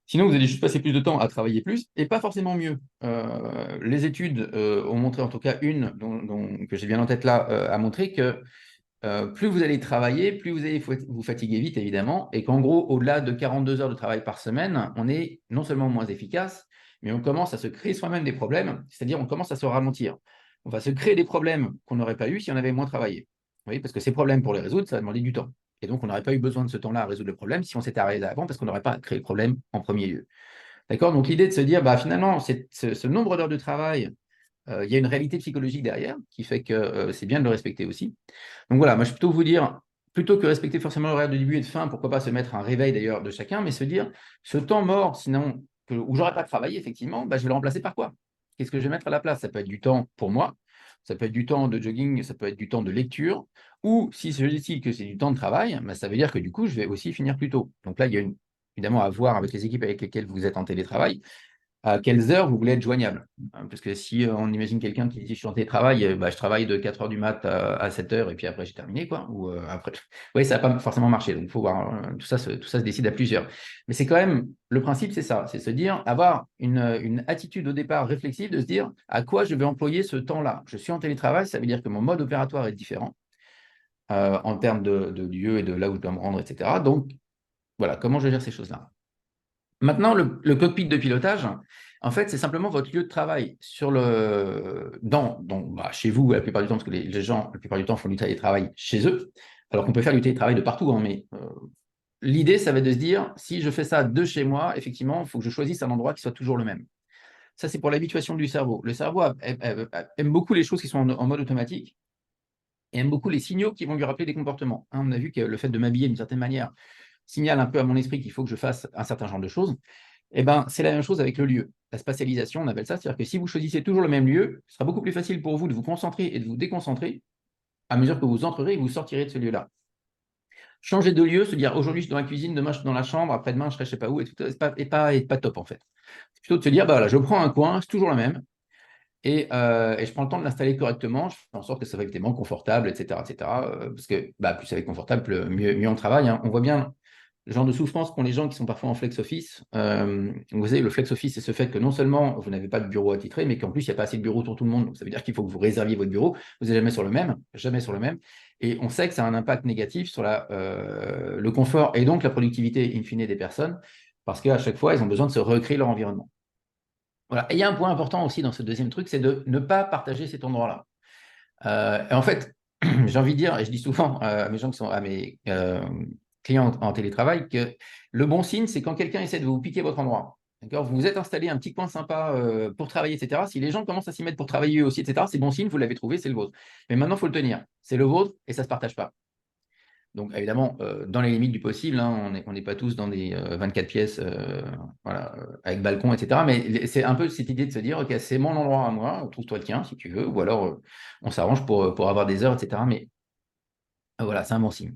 sinon, vous allez juste passer plus de temps à travailler plus et pas forcément mieux. Les études ont montré, en tout cas une que j'ai bien en tête là, a montré que plus vous allez travailler, plus vous allez vous fatiguer vite, évidemment, et qu'en gros, au-delà de 42 heures de travail par semaine, on est non seulement moins efficace, mais on commence à se créer soi-même des problèmes, c'est-à-dire on commence à se ralentir. On va se créer des problèmes qu'on n'aurait pas eu si on avait moins travaillé. Vous voyez, parce que ces problèmes, pour les résoudre, ça va demander du temps. Et donc, on n'aurait pas eu besoin de ce temps-là à résoudre le problème si on s'était arrêté avant, parce qu'on n'aurait pas créé le problème en premier lieu. D'accord? Donc, l'idée de se dire, bah, finalement, ce nombre d'heures de travail, il y a une réalité psychologique derrière qui fait que c'est bien de le respecter aussi. Donc voilà, moi je vais plutôt vous dire, plutôt que respecter forcément l'horaire de début et de fin, pourquoi pas se mettre un réveil d'ailleurs de chacun, mais se dire, ce temps mort, sinon, où j'aurais pas travaillé, effectivement, bah, je vais le remplacer par quoi? Qu'est-ce que je vais mettre à la place? Ça peut être du temps pour moi, ça peut être du temps de jogging, ça peut être du temps de lecture, ou si je décide que c'est du temps de travail, bah, ça veut dire que du coup, je vais aussi finir plus tôt. Donc là, il y a évidemment à voir avec les équipes avec lesquelles vous êtes en télétravail, à quelles heures vous voulez être joignable. Parce que si on imagine quelqu'un qui dit je suis en télétravail, bah, je travaille de 4 heures du mat à 7 heures et puis après j'ai terminé, quoi. Ou après, oui, ça n'a pas forcément marché. Donc il faut voir, tout ça se décide à plusieurs. Mais c'est quand même, le principe, c'est ça, c'est se dire, avoir une attitude au départ réflexive, de se dire à quoi je vais employer ce temps-là. Je suis en télétravail, ça veut dire que mon mode opératoire est différent en termes de lieu et de là où je dois me rendre, etc. Donc voilà, comment je gère ces choses-là. Maintenant, le cockpit de pilotage, en fait, c'est simplement votre lieu de travail chez vous, la plupart du temps, parce que les gens, la plupart du temps, font du télétravail chez eux, alors qu'on peut faire du télétravail de partout, hein, mais l'idée, ça va être de se dire, si je fais ça de chez moi, effectivement, il faut que je choisisse un endroit qui soit toujours le même. Ça, c'est pour l'habituation du cerveau. Le cerveau aime beaucoup les choses qui sont en mode automatique et aime beaucoup les signaux qui vont lui rappeler des comportements. Hein, on a vu que le fait de m'habiller d'une certaine manière signale un peu à mon esprit qu'il faut que je fasse un certain genre de choses. Eh ben, c'est la même chose avec le lieu. La spatialisation, on appelle ça, c'est-à-dire que si vous choisissez toujours le même lieu, ce sera beaucoup plus facile pour vous de vous concentrer et de vous déconcentrer à mesure que vous entrerez et que vous sortirez de ce lieu-là. Changer de lieu, se dire aujourd'hui je suis dans la cuisine, demain je suis dans la chambre, après-demain je serai je ne sais pas où, et pas top en fait. C'est plutôt de se dire, bah voilà, je prends un coin, c'est toujours le même, et je prends le temps de l'installer correctement, je fais en sorte que ça soit effectivement confortable, etc. Parce que bah, plus ça va être confortable, mieux on travaille. Hein. On voit bien le genre de souffrance qu'ont les gens qui sont parfois en flex office. Vous savez, le flex office, c'est ce fait que non seulement vous n'avez pas de bureau attitré, mais qu'en plus, il n'y a pas assez de bureaux pour tout le monde. Donc, ça veut dire qu'il faut que vous réserviez votre bureau. Vous n'êtes jamais sur le même, jamais sur le même. Et on sait que ça a un impact négatif sur le confort et donc la productivité in fine des personnes, parce qu'à chaque fois, ils ont besoin de se recréer leur environnement. Voilà. Et il y a un point important aussi dans ce deuxième truc, c'est de ne pas partager cet endroit-là. Et en fait, j'ai envie de dire, et je dis souvent à mes gens qui sont à mes clients en télétravail, que le bon signe, c'est quand quelqu'un essaie de vous piquer votre endroit. D'accord, vous vous êtes installé un petit coin sympa pour travailler, etc. Si les gens commencent à s'y mettre pour travailler eux aussi, etc., c'est bon signe, vous l'avez trouvé, c'est le vôtre. Mais maintenant, il faut le tenir. C'est le vôtre et ça ne se partage pas. Donc, évidemment, dans les limites du possible, hein, on n'est pas tous dans des 24 pièces voilà, avec balcon, etc. Mais c'est un peu cette idée de se dire, OK, c'est mon endroit à moi, trouve-toi le tien si tu veux, ou alors on s'arrange pour avoir des heures, etc. Mais voilà, c'est un bon signe.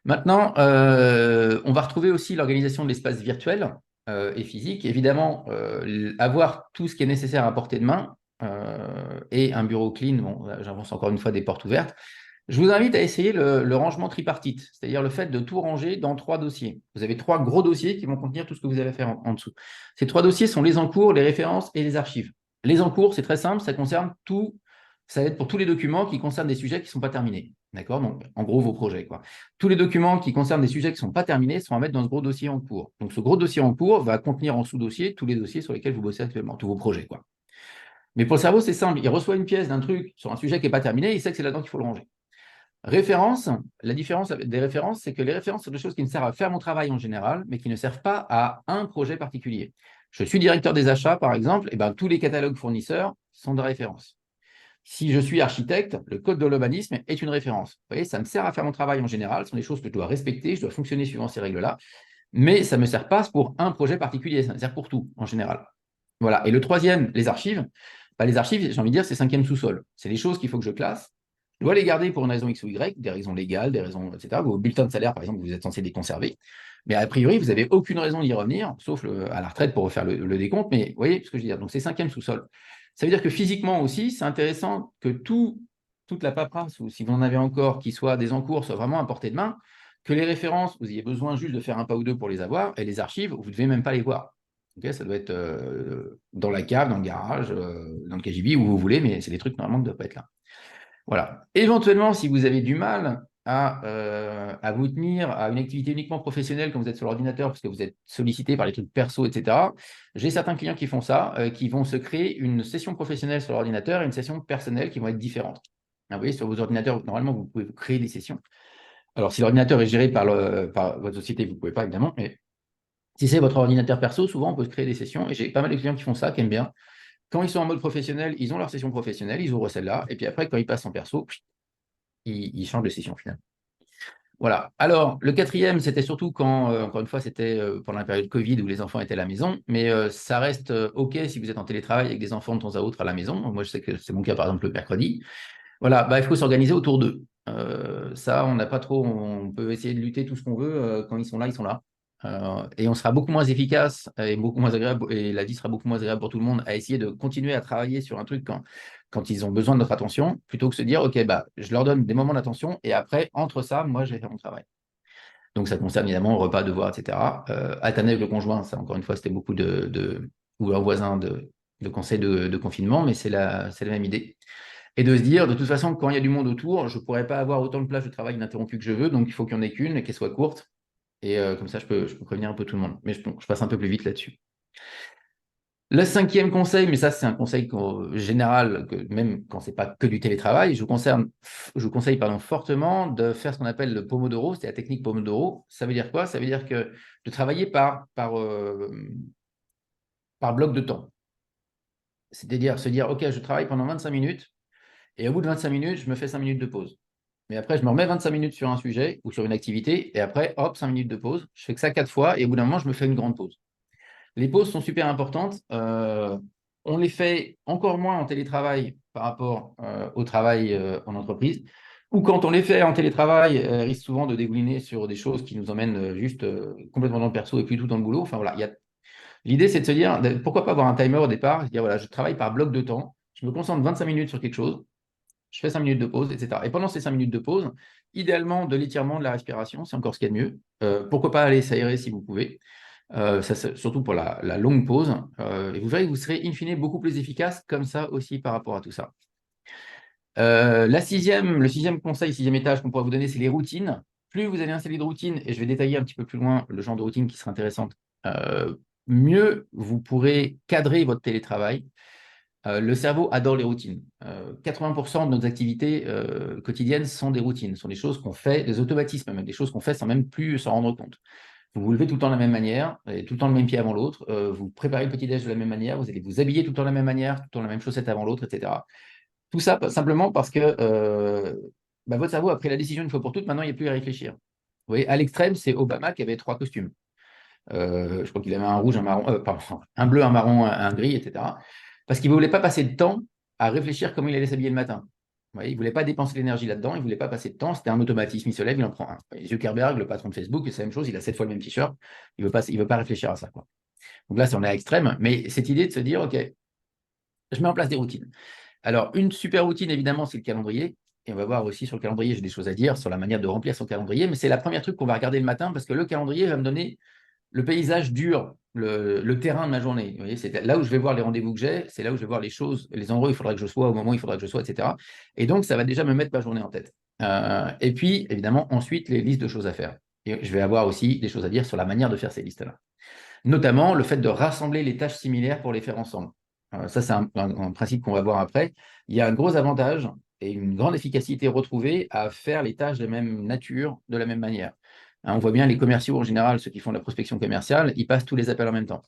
Maintenant, on va retrouver aussi l'organisation de l'espace virtuel et physique. Évidemment, avoir tout ce qui est nécessaire à portée de main et un bureau clean, bon, j'avance encore une fois des portes ouvertes. Je vous invite à essayer le rangement tripartite, c'est-à-dire le fait de tout ranger dans 3 dossiers. Vous avez 3 gros dossiers qui vont contenir tout ce que vous avez à faire en dessous. Ces 3 dossiers sont les encours, les références et les archives. Les encours, c'est très simple, ça concerne tout, ça va être pour tous les documents qui concernent des sujets qui ne sont pas terminés. D'accord? Donc, en gros, vos projets, quoi. Tous les documents qui concernent des sujets qui ne sont pas terminés seront à mettre dans ce gros dossier en cours. Donc, ce gros dossier en cours va contenir en sous-dossier tous les dossiers sur lesquels vous bossez actuellement, tous vos projets, quoi. Mais pour le cerveau, c'est simple. Il reçoit une pièce d'un truc sur un sujet qui n'est pas terminé, il sait que c'est là-dedans qu'il faut le ranger. Références, la différence avec des références, c'est que les références sont des choses qui me servent à faire mon travail en général, mais qui ne servent pas à un projet particulier. Je suis directeur des achats, par exemple, et ben, tous les catalogues fournisseurs sont des références. Si je suis architecte, le code de l'urbanisme est une référence. Vous voyez, ça me sert à faire mon travail en général, ce sont des choses que je dois respecter, je dois fonctionner suivant ces règles-là, mais ça ne me sert pas pour un projet particulier, ça me sert pour tout en général. Voilà. Et le troisième, les archives. Les archives, j'ai envie de dire, c'est 5e sous-sol. C'est des choses qu'il faut que je classe. Je dois les garder pour une raison X ou Y, des raisons légales, des raisons, etc. Vos bulletins de salaire, par exemple, vous êtes censé les conserver. Mais a priori, vous n'avez aucune raison d'y revenir, sauf à la retraite pour refaire le décompte. Mais vous voyez ce que je veux dire. Donc, c'est 5e sous-sol. Ça veut dire que physiquement aussi, c'est intéressant que toute la paperasse, ou si vous en avez encore, qui soit des encours, soit vraiment à portée de main, que les références, vous ayez besoin juste de faire un pas ou deux pour les avoir, et les archives, vous ne devez même pas les voir. Okay, ça doit être dans la cave, dans le garage, dans le KGB, où vous voulez, mais c'est des trucs normalement qui ne doivent pas être là. Voilà. Éventuellement, si vous avez du mal à vous tenir à une activité uniquement professionnelle quand vous êtes sur l'ordinateur, parce que vous êtes sollicité par les trucs perso, etc., j'ai certains clients qui font ça, qui vont se créer une session professionnelle sur l'ordinateur et une session personnelle qui vont être différentes. Vous voyez, sur vos ordinateurs, normalement, vous pouvez créer des sessions. Alors, si l'ordinateur est géré par votre société, vous ne pouvez pas, évidemment, mais si c'est votre ordinateur perso, souvent, on peut se créer des sessions, et j'ai pas mal de clients qui font ça, qui aiment bien. Quand ils sont en mode professionnel, ils ont leur session professionnelle, ils ouvrent celle-là, et puis après, quand ils passent en perso, ils changent de session finalement. Voilà. Alors, le 4e, c'était surtout quand, encore une fois, c'était pendant la période Covid où les enfants étaient à la maison, mais ça reste OK si vous êtes en télétravail avec des enfants de temps à autre à la maison. Moi, je sais que c'est mon cas, par exemple, le mercredi. Voilà, il faut s'organiser autour d'eux. Ça, on n'a pas trop, on peut essayer de lutter tout ce qu'on veut. Quand ils sont là, ils sont là. Et on sera beaucoup moins efficace et beaucoup moins agréable, et la vie sera beaucoup moins agréable pour tout le monde à essayer de continuer à travailler sur un truc quand ils ont besoin de notre attention, plutôt que se dire, OK, je leur donne des moments d'attention et après, entre ça, moi, je vais faire mon travail. Donc, ça concerne évidemment repas, devoirs, etc. Alterner avec le conjoint, ça, encore une fois, c'était beaucoup ou un voisin de conseils de confinement, mais c'est la même idée. Et de se dire, de toute façon, quand il y a du monde autour, je ne pourrais pas avoir autant de plages de travail ininterrompues que je veux, donc il faut qu'il n'y en ait qu'une et qu'elle soit courte. Et comme ça, je peux prévenir un peu tout le monde. Mais je passe un peu plus vite là-dessus. Le 5e conseil, mais ça, c'est un conseil général, que même quand ce n'est pas que du télétravail, je vous conseille fortement de faire ce qu'on appelle le Pomodoro, c'est la technique Pomodoro. Ça veut dire quoi? Ça veut dire que de travailler par bloc de temps. C'est-à-dire se dire, OK, je travaille pendant 25 minutes, et au bout de 25 minutes, je me fais 5 minutes de pause. Mais après, je me remets 25 minutes sur un sujet ou sur une activité, et après, hop, 5 minutes de pause. Je fais que ça 4 fois, et au bout d'un moment, je me fais une grande pause. Les pauses sont super importantes. On les fait encore moins en télétravail par rapport au travail en entreprise. Ou quand on les fait en télétravail, risque souvent de dégouliner sur des choses qui nous emmènent juste complètement dans le perso et puis tout dans le boulot. Enfin voilà, l'idée, c'est de se dire, pourquoi pas avoir un timer au départ, dire voilà, je travaille par bloc de temps, je me concentre 25 minutes sur quelque chose, je fais 5 minutes de pause, etc. Et pendant ces 5 minutes de pause, idéalement de l'étirement, de la respiration, c'est encore ce qu'il y a de mieux. Pourquoi pas aller s'aérer si vous pouvez. Surtout pour la longue pause. Et vous verrez que vous serez in fine beaucoup plus efficace comme ça aussi par rapport à tout ça. Le sixième conseil, sixième étage qu'on pourrait vous donner, c'est les routines. Plus vous allez installer de routines, et je vais détailler un petit peu plus loin le genre de routine qui sera intéressante, mieux vous pourrez cadrer votre télétravail. Le cerveau adore les routines. 80% de nos activités quotidiennes sont des routines, sont des choses qu'on fait, des automatismes, même des choses qu'on fait sans même plus s'en rendre compte. Vous vous levez tout le temps de la même manière, et tout le temps le même pied avant l'autre, vous préparez le petit-déj de la même manière, vous allez vous habiller tout le temps de la même manière, tout le temps la même chaussette avant l'autre, etc. Tout ça simplement parce que votre cerveau a pris la décision une fois pour toutes, maintenant il n'y a plus à réfléchir. Vous voyez, à l'extrême, c'est Obama qui avait 3 costumes. Je crois qu'il avait un rouge, un marron, pardon, un bleu, un marron, un gris, etc. Parce qu'il ne voulait pas passer de temps à réfléchir comment il allait s'habiller le matin. Vous voyez, il ne voulait pas dépenser l'énergie là-dedans, il ne voulait pas passer de temps, c'était un automatisme, il se lève, il en prend un. Et Zuckerberg, le patron de Facebook, c'est la même chose, il a 7 fois le même t-shirt, il ne veut pas réfléchir à ça, quoi. Donc là, on est à extrême, mais cette idée de se dire, OK, je mets en place des routines. Alors, une super routine, évidemment, c'est le calendrier. Et on va voir aussi sur le calendrier, j'ai des choses à dire sur la manière de remplir son calendrier, mais c'est la première truc qu'on va regarder le matin parce que le calendrier va me donner le paysage dur, le terrain de ma journée. Vous voyez, c'est là où je vais voir les rendez-vous que j'ai, c'est là où je vais voir les choses, les endroits où il faudra que je sois, au moment où il faudra que je sois, etc. Et donc, ça va déjà me mettre ma journée en tête. Et puis, évidemment, ensuite, les listes de choses à faire. Et je vais avoir aussi des choses à dire sur la manière de faire ces listes-là. Notamment, le fait de rassembler les tâches similaires pour les faire ensemble. Ça, c'est un principe qu'on va voir après. Il y a un gros avantage et une grande efficacité retrouvée à faire les tâches de même nature, de la même manière. On voit bien les commerciaux en général, ceux qui font de la prospection commerciale, ils passent tous les appels en même temps.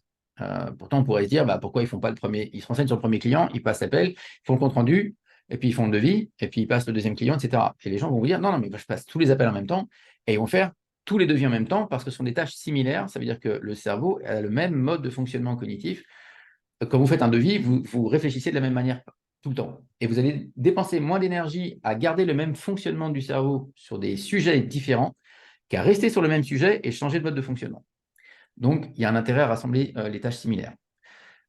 Pourtant, on pourrait se dire, pourquoi ils font pas le premier? Ils se renseignent sur le premier client, ils passent l'appel, ils font le compte rendu, et puis ils font le devis, et puis ils passent le deuxième client, etc. Et les gens vont vous dire, non, non, mais je passe tous les appels en même temps, et ils vont faire tous les devis en même temps parce que ce sont des tâches similaires. Ça veut dire que le cerveau a le même mode de fonctionnement cognitif. Quand vous faites un devis, vous réfléchissez de la même manière tout le temps. Et vous allez dépenser moins d'énergie à garder le même fonctionnement du cerveau sur des sujets différents qu'à rester sur le même sujet et changer de mode de fonctionnement. Donc, il y a un intérêt à rassembler les tâches similaires.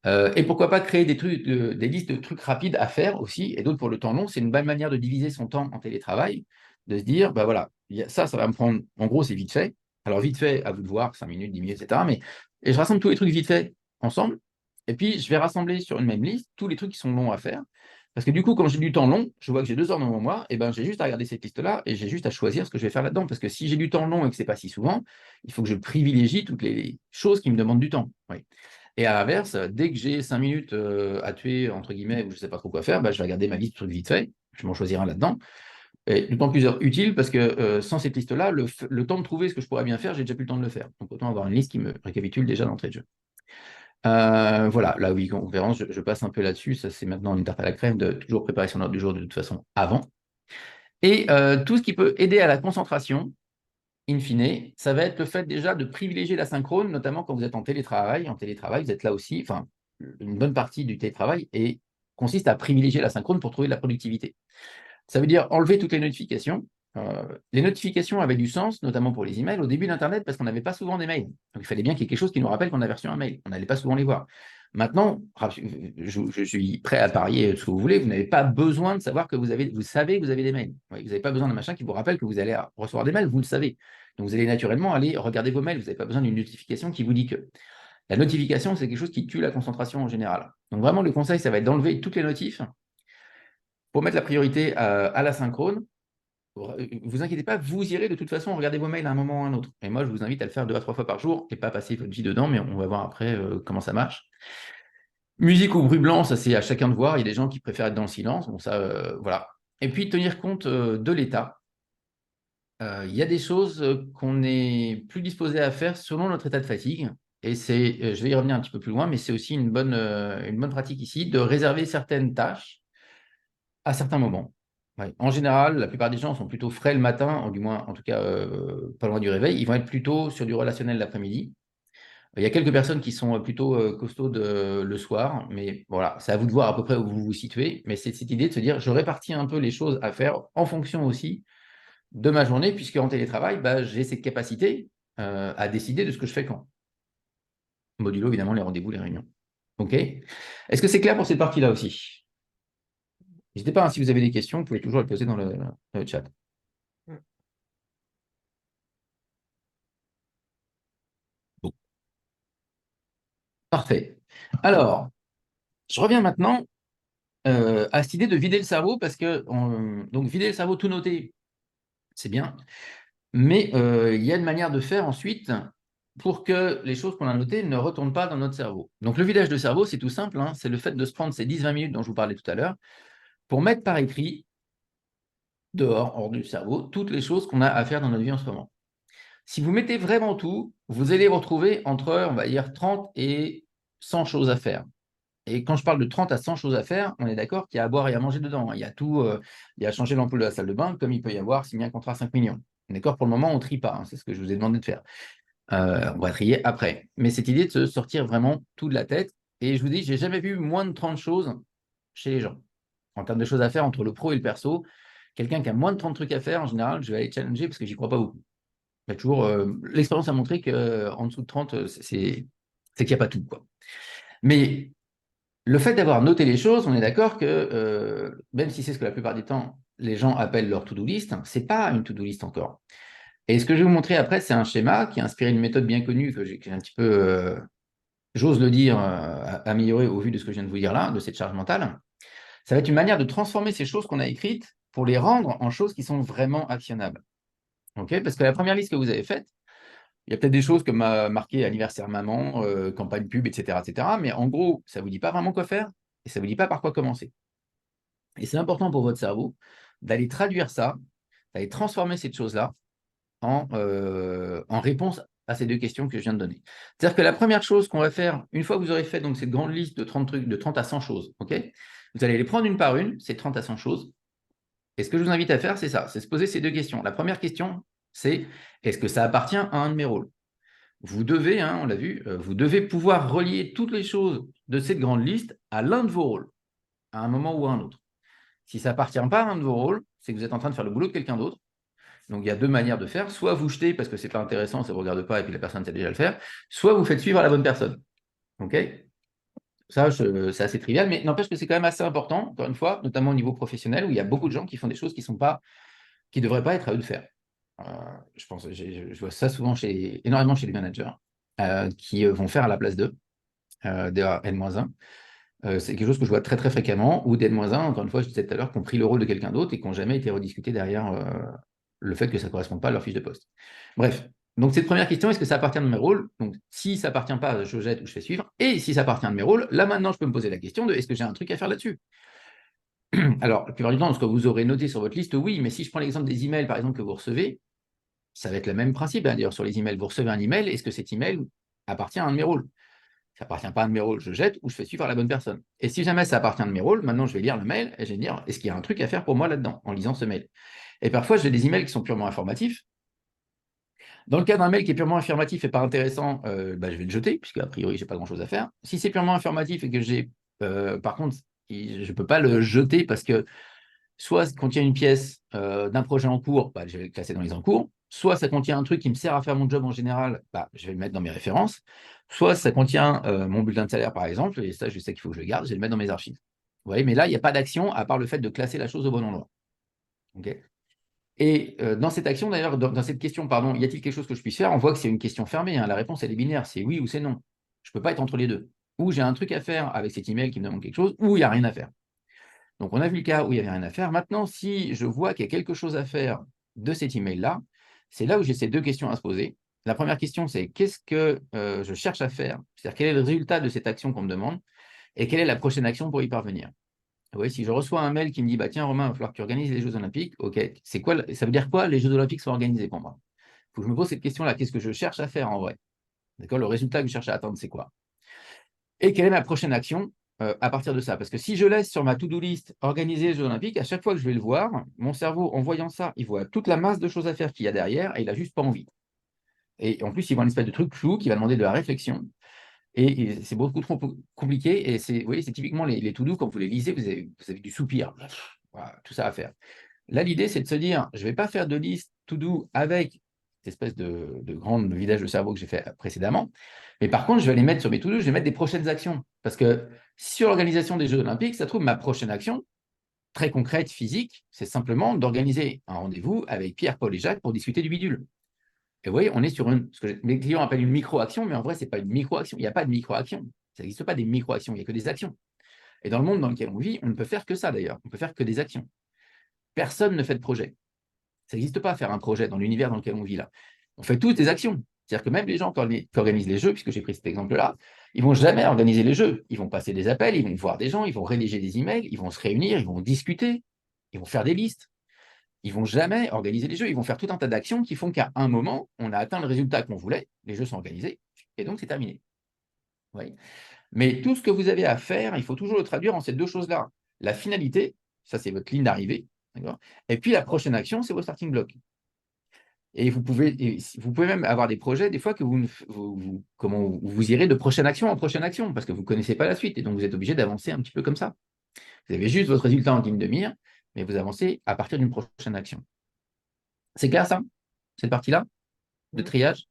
Et pourquoi pas créer des listes de trucs rapides à faire aussi, et d'autres pour le temps long. C'est une bonne manière de diviser son temps en télétravail, de se dire, voilà, ça va me prendre, en gros, c'est vite fait. Alors, vite fait, à vous de voir, 5 minutes, 10 minutes, etc. Et je rassemble tous les trucs vite fait ensemble, et puis je vais rassembler sur une même liste tous les trucs qui sont longs à faire. Parce que du coup, quand j'ai du temps long, je vois que j'ai 2 heures devant moi, et ben j'ai juste à regarder cette liste-là, et j'ai juste à choisir ce que je vais faire là-dedans. Parce que si j'ai du temps long et que ce n'est pas si souvent, il faut que je privilégie toutes les choses qui me demandent du temps. Oui. Et à l'inverse, dès que j'ai 5 minutes à tuer, entre guillemets, ou je ne sais pas trop quoi faire, je vais regarder ma liste de trucs vite fait, je vais m'en choisir un là-dedans. Et d'autant plus utile parce que sans cette liste-là, le temps de trouver ce que je pourrais bien faire, j'ai déjà plus le temps de le faire. Donc autant avoir une liste qui me récapitule déjà d'entrée de jeu. Voilà, la conférence, je passe un peu là-dessus. Ça, c'est maintenant une tarte à la crème de toujours préparer son ordre du jour de toute façon avant. Et tout ce qui peut aider à la concentration, in fine, ça va être le fait déjà de privilégier la synchrone, notamment quand vous êtes en télétravail. En télétravail, vous êtes là aussi, enfin, une bonne partie du télétravail consiste à privilégier la synchrone pour trouver de la productivité. Ça veut dire enlever toutes les notifications. Les notifications avaient du sens, notamment pour les emails, au début d'Internet, parce qu'on n'avait pas souvent des mails. Donc il fallait bien qu'il y ait quelque chose qui nous rappelle qu'on avait reçu un mail. On n'allait pas souvent les voir. Maintenant, je suis prêt à parier ce que vous voulez, vous n'avez pas besoin de savoir que vous savez que vous avez des mails. Vous n'avez pas besoin d'un machin qui vous rappelle que vous allez recevoir des mails, vous le savez. Donc vous allez naturellement aller regarder vos mails, vous n'avez pas besoin d'une notification qui vous dit que. La notification, c'est quelque chose qui tue la concentration en général. Donc vraiment, le conseil, ça va être d'enlever toutes les notifs pour mettre la priorité à la synchrone. Vous inquiétez pas, vous irez de toute façon regarder vos mails à un moment ou à un autre. Et moi, je vous invite à le faire 2 à 3 fois par jour et pas passer votre vie dedans, mais on va voir après comment ça marche. Musique ou bruit blanc, ça c'est à chacun de voir. Il y a des gens qui préfèrent être dans le silence. Bon, ça, voilà. Et puis, tenir compte de l'état. Il y a des choses qu'on n'est plus disposé à faire selon notre état de fatigue. Et je vais y revenir un petit peu plus loin, mais c'est aussi une bonne pratique ici de réserver certaines tâches à certains moments. Ouais. En général, la plupart des gens sont plutôt frais le matin, du moins, en tout cas, pas loin du réveil. Ils vont être plutôt sur du relationnel l'après-midi. Il y a quelques personnes qui sont plutôt costaudes le soir, mais voilà, c'est à vous de voir à peu près où vous vous situez. Mais c'est cette idée de se dire, je répartis un peu les choses à faire en fonction aussi de ma journée, puisque en télétravail, j'ai cette capacité à décider de ce que je fais quand. Modulo, évidemment, les rendez-vous, les réunions. OK? Est-ce que c'est clair pour cette partie-là aussi? N'hésitez pas, si vous avez des questions, vous pouvez toujours les poser dans le chat. Parfait. Alors, je reviens maintenant à cette idée de vider le cerveau, parce que donc vider le cerveau tout noté, c'est bien, mais il y a une manière de faire ensuite pour que les choses qu'on a notées ne retournent pas dans notre cerveau. Donc le vidage de cerveau, c'est tout simple, hein, c'est le fait de se prendre ces 10-20 minutes dont je vous parlais tout à l'heure pour mettre par écrit, dehors, hors du cerveau, toutes les choses qu'on a à faire dans notre vie en ce moment. Si vous mettez vraiment tout, vous allez retrouver entre, on va dire, 30 et 100 choses à faire. Et quand je parle de 30 à 100 choses à faire, on est d'accord qu'il y a à boire et à manger dedans. Il y a tout, il y a à changer l'ampoule de la salle de bain, comme il peut y avoir signer un contrat à 5 millions. D'accord, pour le moment, on ne trie pas, hein, c'est ce que je vous ai demandé de faire. On va trier après. Mais cette idée de se sortir vraiment tout de la tête, et je vous dis, j'ai jamais vu moins de 30 choses chez les gens. En termes de choses à faire entre le pro et le perso, quelqu'un qui a moins de 30 trucs à faire, en général, je vais aller challenger parce que j'y crois pas beaucoup. Il y a toujours, l'expérience a montré qu'en dessous de 30, c'est qu'il n'y a pas tout, quoi. Mais le fait d'avoir noté les choses, on est d'accord que, même si c'est ce que la plupart du temps, les gens appellent leur to-do list, ce n'est pas une to-do list encore. Et ce que je vais vous montrer après, c'est un schéma qui a inspiré une méthode bien connue que j'ai un petit peu, j'ose le dire, améliorée au vu de ce que je viens de vous dire là, de cette charge mentale. Ça va être une manière de transformer ces choses qu'on a écrites pour les rendre en choses qui sont vraiment actionnables. Okay, parce que la première liste que vous avez faite, il y a peut-être des choses comme marqué anniversaire maman, campagne pub, etc., etc. Mais en gros, ça ne vous dit pas vraiment quoi faire et ça ne vous dit pas par quoi commencer. Et c'est important pour votre cerveau d'aller traduire ça, d'aller transformer cette chose-là en réponse à ces deux questions que je viens de donner. C'est-à-dire que la première chose qu'on va faire, une fois que vous aurez fait donc, cette grande liste de 30 trucs, de 30 à 100 choses, okay, vous allez les prendre une par une, ces 30 à 100 choses. Et ce que je vous invite à faire, c'est ça, c'est se poser ces deux questions. La première question, c'est est-ce que ça appartient à un de mes rôles? Vous devez, hein, on l'a vu, vous devez pouvoir relier toutes les choses de cette grande liste à l'un de vos rôles, à un moment ou à un autre. Si ça appartient pas à un de vos rôles, c'est que vous êtes en train de faire le boulot de quelqu'un d'autre. Donc, il y a deux manières de faire. Soit vous jetez parce que ce n'est pas intéressant, ça ne vous regarde pas et puis la personne sait déjà le faire. Soit vous faites suivre à la bonne personne. OK? Ça, c'est assez trivial, mais n'empêche que c'est quand même assez important, encore une fois, notamment au niveau professionnel, où il y a beaucoup de gens qui font des choses qui ne devraient pas être à eux de faire. Je pense, je vois ça souvent énormément chez les managers qui vont faire à la place d'eux, des N-1. C'est quelque chose que je vois très très fréquemment, ou des N-1, encore une fois, je disais tout à l'heure, qui ont pris le rôle de quelqu'un d'autre et qui n'ont jamais été rediscutés derrière le fait que ça ne correspond pas à leur fiche de poste. Bref, donc cette première question, est-ce que ça appartient de mes rôles? Donc si ça appartient pas, je jette ou je fais suivre. Et si ça appartient de mes rôles, là maintenant, je peux me poser la question de est-ce que j'ai un truc à faire là-dessus? Alors, la plupart du temps, ce que vous aurez noté sur votre liste, oui, mais si je prends l'exemple des emails, par exemple, que vous recevez, ça va être le même principe. Hein. D'ailleurs, sur les emails, vous recevez un email, est-ce que cet email appartient à un de mes rôles? Ça appartient pas à un de mes rôles, je jette ou je fais suivre à la bonne personne. Et si jamais ça appartient à un de mes rôles, maintenant je vais lire le mail et je vais dire est-ce qu'il y a un truc à faire pour moi là-dedans en lisant ce mail? Et parfois, j'ai des emails qui sont purement informatifs. Dans le cas d'un mail qui est purement informatif et pas intéressant, je vais le jeter, puisque a priori, je n'ai pas grand-chose à faire. Si c'est purement informatif et que j'ai, par contre, je ne peux pas le jeter parce que soit ça contient une pièce d'un projet en cours, je vais le classer dans les en cours. Soit ça contient un truc qui me sert à faire mon job en général, je vais le mettre dans mes références. Soit ça contient mon bulletin de salaire, par exemple, et ça, je sais qu'il faut que je le garde, je vais le mettre dans mes archives. Vous voyez, mais là, il n'y a pas d'action à part le fait de classer la chose au bon endroit. Okay. Et dans cette action, d'ailleurs, dans cette question, pardon, y a-t-il quelque chose que je puisse faire? On voit que c'est une question fermée. Hein. La réponse, elle est binaire. C'est oui ou c'est non. Je ne peux pas être entre les deux. Ou j'ai un truc à faire avec cet email qui me demande quelque chose, ou il n'y a rien à faire. Donc, on a vu le cas où il n'y avait rien à faire. Maintenant, si je vois qu'il y a quelque chose à faire de cet email-là, c'est là où j'ai ces deux questions à se poser. La première question, c'est qu'est-ce que je cherche à faire? C'est-à-dire, quel est le résultat de cette action qu'on me demande? Et quelle est la prochaine action pour y parvenir? Oui, si je reçois un mail qui me dit bah, tiens, Romain, il va falloir que tu organises les Jeux Olympiques, ok, c'est quoi, ça veut dire quoi les Jeux Olympiques sont organisés pour moi? Il faut que je me pose cette question-là. Qu'est-ce que je cherche à faire en vrai? D'accord, le résultat que je cherche à atteindre, c'est quoi? Et quelle est ma prochaine action à partir de ça? Parce que si je laisse sur ma to-do list organiser les Jeux Olympiques, à chaque fois que je vais le voir, mon cerveau, en voyant ça, il voit toute la masse de choses à faire qu'il y a derrière et il n'a juste pas envie. Et en plus, il voit une espèce de truc flou qui va demander de la réflexion. Et c'est beaucoup trop compliqué. Et c'est, vous voyez, c'est typiquement les to-do, quand vous les lisez, vous avez du soupir. Voilà, tout ça à faire. Là, l'idée, c'est de se dire, je ne vais pas faire de liste to-do avec cette espèce de grande vidage de cerveau que j'ai fait précédemment. Mais par contre, je vais les mettre sur mes to-do, je vais mettre des prochaines actions. Parce que sur l'organisation des Jeux Olympiques, ça trouve ma prochaine action, très concrète, physique, c'est simplement d'organiser un rendez-vous avec Pierre, Paul et Jacques pour discuter du bidule. Et vous voyez, on est sur ce que mes clients appellent une micro-action, mais en vrai, ce n'est pas une micro-action. Il n'y a pas de micro-action. Ça n'existe pas des micro-actions, il n'y a que des actions. Et dans le monde dans lequel on vit, on ne peut faire que ça d'ailleurs. On peut faire que des actions. Personne ne fait de projet. Ça n'existe pas faire un projet dans l'univers dans lequel on vit là. On fait tous des actions. C'est-à-dire que même les gens qui organisent les jeux, puisque j'ai pris cet exemple-là, ils ne vont jamais organiser les jeux. Ils vont passer des appels, ils vont voir des gens, ils vont rédiger des emails, ils vont se réunir, ils vont discuter, ils vont faire des listes. Ils ne vont jamais organiser les jeux. Ils vont faire tout un tas d'actions qui font qu'à un moment, on a atteint le résultat qu'on voulait, les jeux sont organisés, et donc c'est terminé. Vous voyez. Mais tout ce que vous avez à faire, il faut toujours le traduire en ces deux choses-là. La finalité, ça c'est votre ligne d'arrivée, et puis la prochaine action, c'est vos starting blocks. Et vous pouvez même avoir des projets, des fois, que vous irez de prochaine action en prochaine action, parce que vous ne connaissez pas la suite, et donc vous êtes obligé d'avancer un petit peu comme ça. Vous avez juste votre résultat en ligne de mire, mais vous avancez à partir d'une prochaine action. C'est clair ça? Cette partie-là de triage?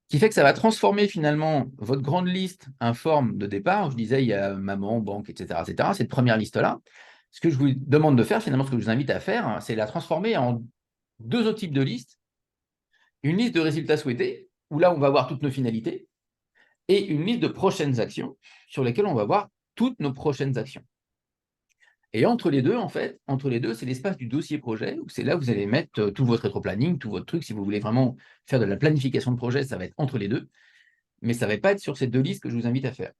Qui fait que ça va transformer finalement votre grande liste en forme de départ. Je disais, il y a maman, banque, etc. etc. Cette première liste-là, ce que je vous demande de faire, finalement, ce que je vous invite à faire, c'est la transformer en deux autres types de listes. Une liste de résultats souhaités, où là, on va voir toutes nos finalités, et une liste de prochaines actions, sur lesquelles on va voir toutes nos prochaines actions. Et entre les deux, en fait, c'est l'espace du dossier projet, où c'est là où vous allez mettre tout votre rétro-planning, tout votre truc. Si vous voulez vraiment faire de la planification de projet, ça va être entre les deux. Mais ça ne va pas être sur ces deux listes que je vous invite à faire.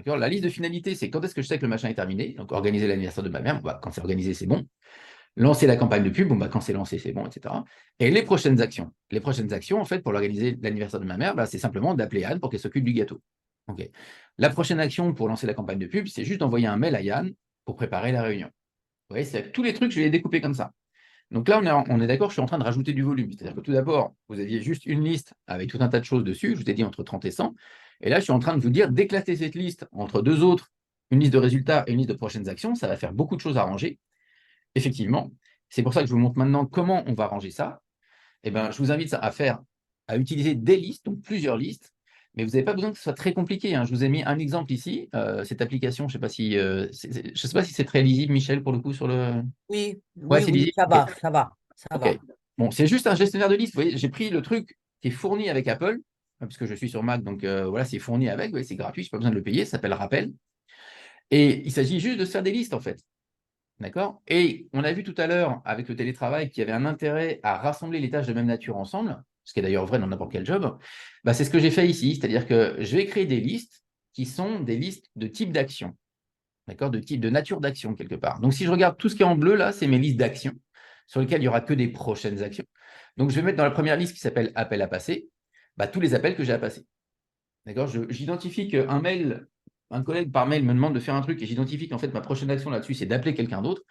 La liste de finalité, c'est quand est-ce que je sais que le machin est terminé. Donc, organiser l'anniversaire de ma mère, quand c'est organisé, c'est bon. Lancer la campagne de pub, quand c'est lancé, c'est bon, etc. Et les prochaines actions. Les prochaines actions, en fait, pour organiser l'anniversaire de ma mère, c'est simplement d'appeler Anne pour qu'elle s'occupe du gâteau. La prochaine action pour lancer la campagne de pub, c'est juste d'envoyer un mail à Yann pour préparer la réunion. Vous voyez, c'est tous les trucs, je vais les découper comme ça. Donc là, on est d'accord, je suis en train de rajouter du volume. C'est-à-dire que tout d'abord, vous aviez juste une liste avec tout un tas de choses dessus. Je vous ai dit entre 30 et 100. Et là, je suis en train de vous dire, d'éclater cette liste entre deux autres, une liste de résultats et une liste de prochaines actions. Ça va faire beaucoup de choses à ranger. Effectivement, c'est pour ça que je vous montre maintenant comment on va ranger ça. Eh bien, je vous invite à utiliser des listes, donc plusieurs listes. Mais vous n'avez pas besoin que ce soit très compliqué. Je vous ai mis un exemple ici. Cette application, je ne sais pas si c'est très lisible, Michel, pour le coup, sur le… Oui, Ouais, oui, c'est oui, lisible. ça Ok. va, ça va, ça Ok. va. Bon, c'est juste un gestionnaire de liste. Vous voyez, j'ai pris le truc qui est fourni avec Apple, parce que je suis sur Mac, donc voilà, c'est fourni avec, c'est gratuit, je n'ai pas besoin de le payer, ça s'appelle Rappel. Et il s'agit juste de se faire des listes, en fait. D'accord? Et on a vu tout à l'heure, avec le télétravail, qu'il y avait un intérêt à rassembler les tâches de même nature ensemble, ce qui est d'ailleurs vrai dans n'importe quel job. C'est ce que j'ai fait ici, c'est-à-dire que je vais créer des listes qui sont des listes de type d'action, d'accord? De nature d'action, quelque part. Donc, si je regarde tout ce qui est en bleu, là, c'est mes listes d'actions, sur lesquelles il n'y aura que des prochaines actions. Donc, je vais mettre dans la première liste qui s'appelle appel à passer, tous les appels que j'ai à passer. D'accord? J'identifie qu'un mail, un collègue par mail me demande de faire un truc et j'identifie qu'en fait, ma prochaine action là-dessus, c'est d'appeler quelqu'un d'autre.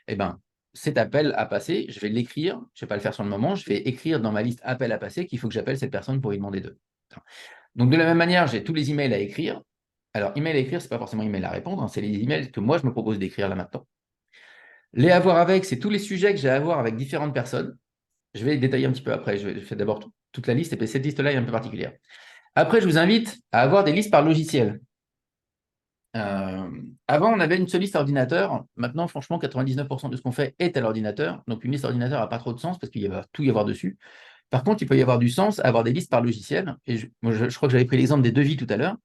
Eh bien, cet appel à passer, je vais l'écrire, je ne vais pas le faire sur le moment, je vais écrire dans ma liste appel à passer qu'il faut que j'appelle cette personne pour lui demander d'eux. Donc, de la même manière, j'ai tous les emails à écrire. Alors, email à écrire, ce n'est pas forcément email à répondre, c'est les emails que moi, je me propose d'écrire là maintenant. Les avoir avec, c'est tous les sujets que j'ai à avoir avec différentes personnes. Je vais détailler un petit peu après. Je fais d'abord toute la liste, et puis cette liste-là est un peu particulière. Après, je vous invite à avoir des listes par logiciel. Avant, on avait une seule liste ordinateur. Maintenant, franchement, 99% de ce qu'on fait est à l'ordinateur. Donc, une liste ordinateur n'a pas trop de sens parce qu'il va tout y avoir dessus. Par contre, il peut y avoir du sens à avoir des listes par logiciel. Et je crois que j'avais pris l'exemple des devis tout à l'heure.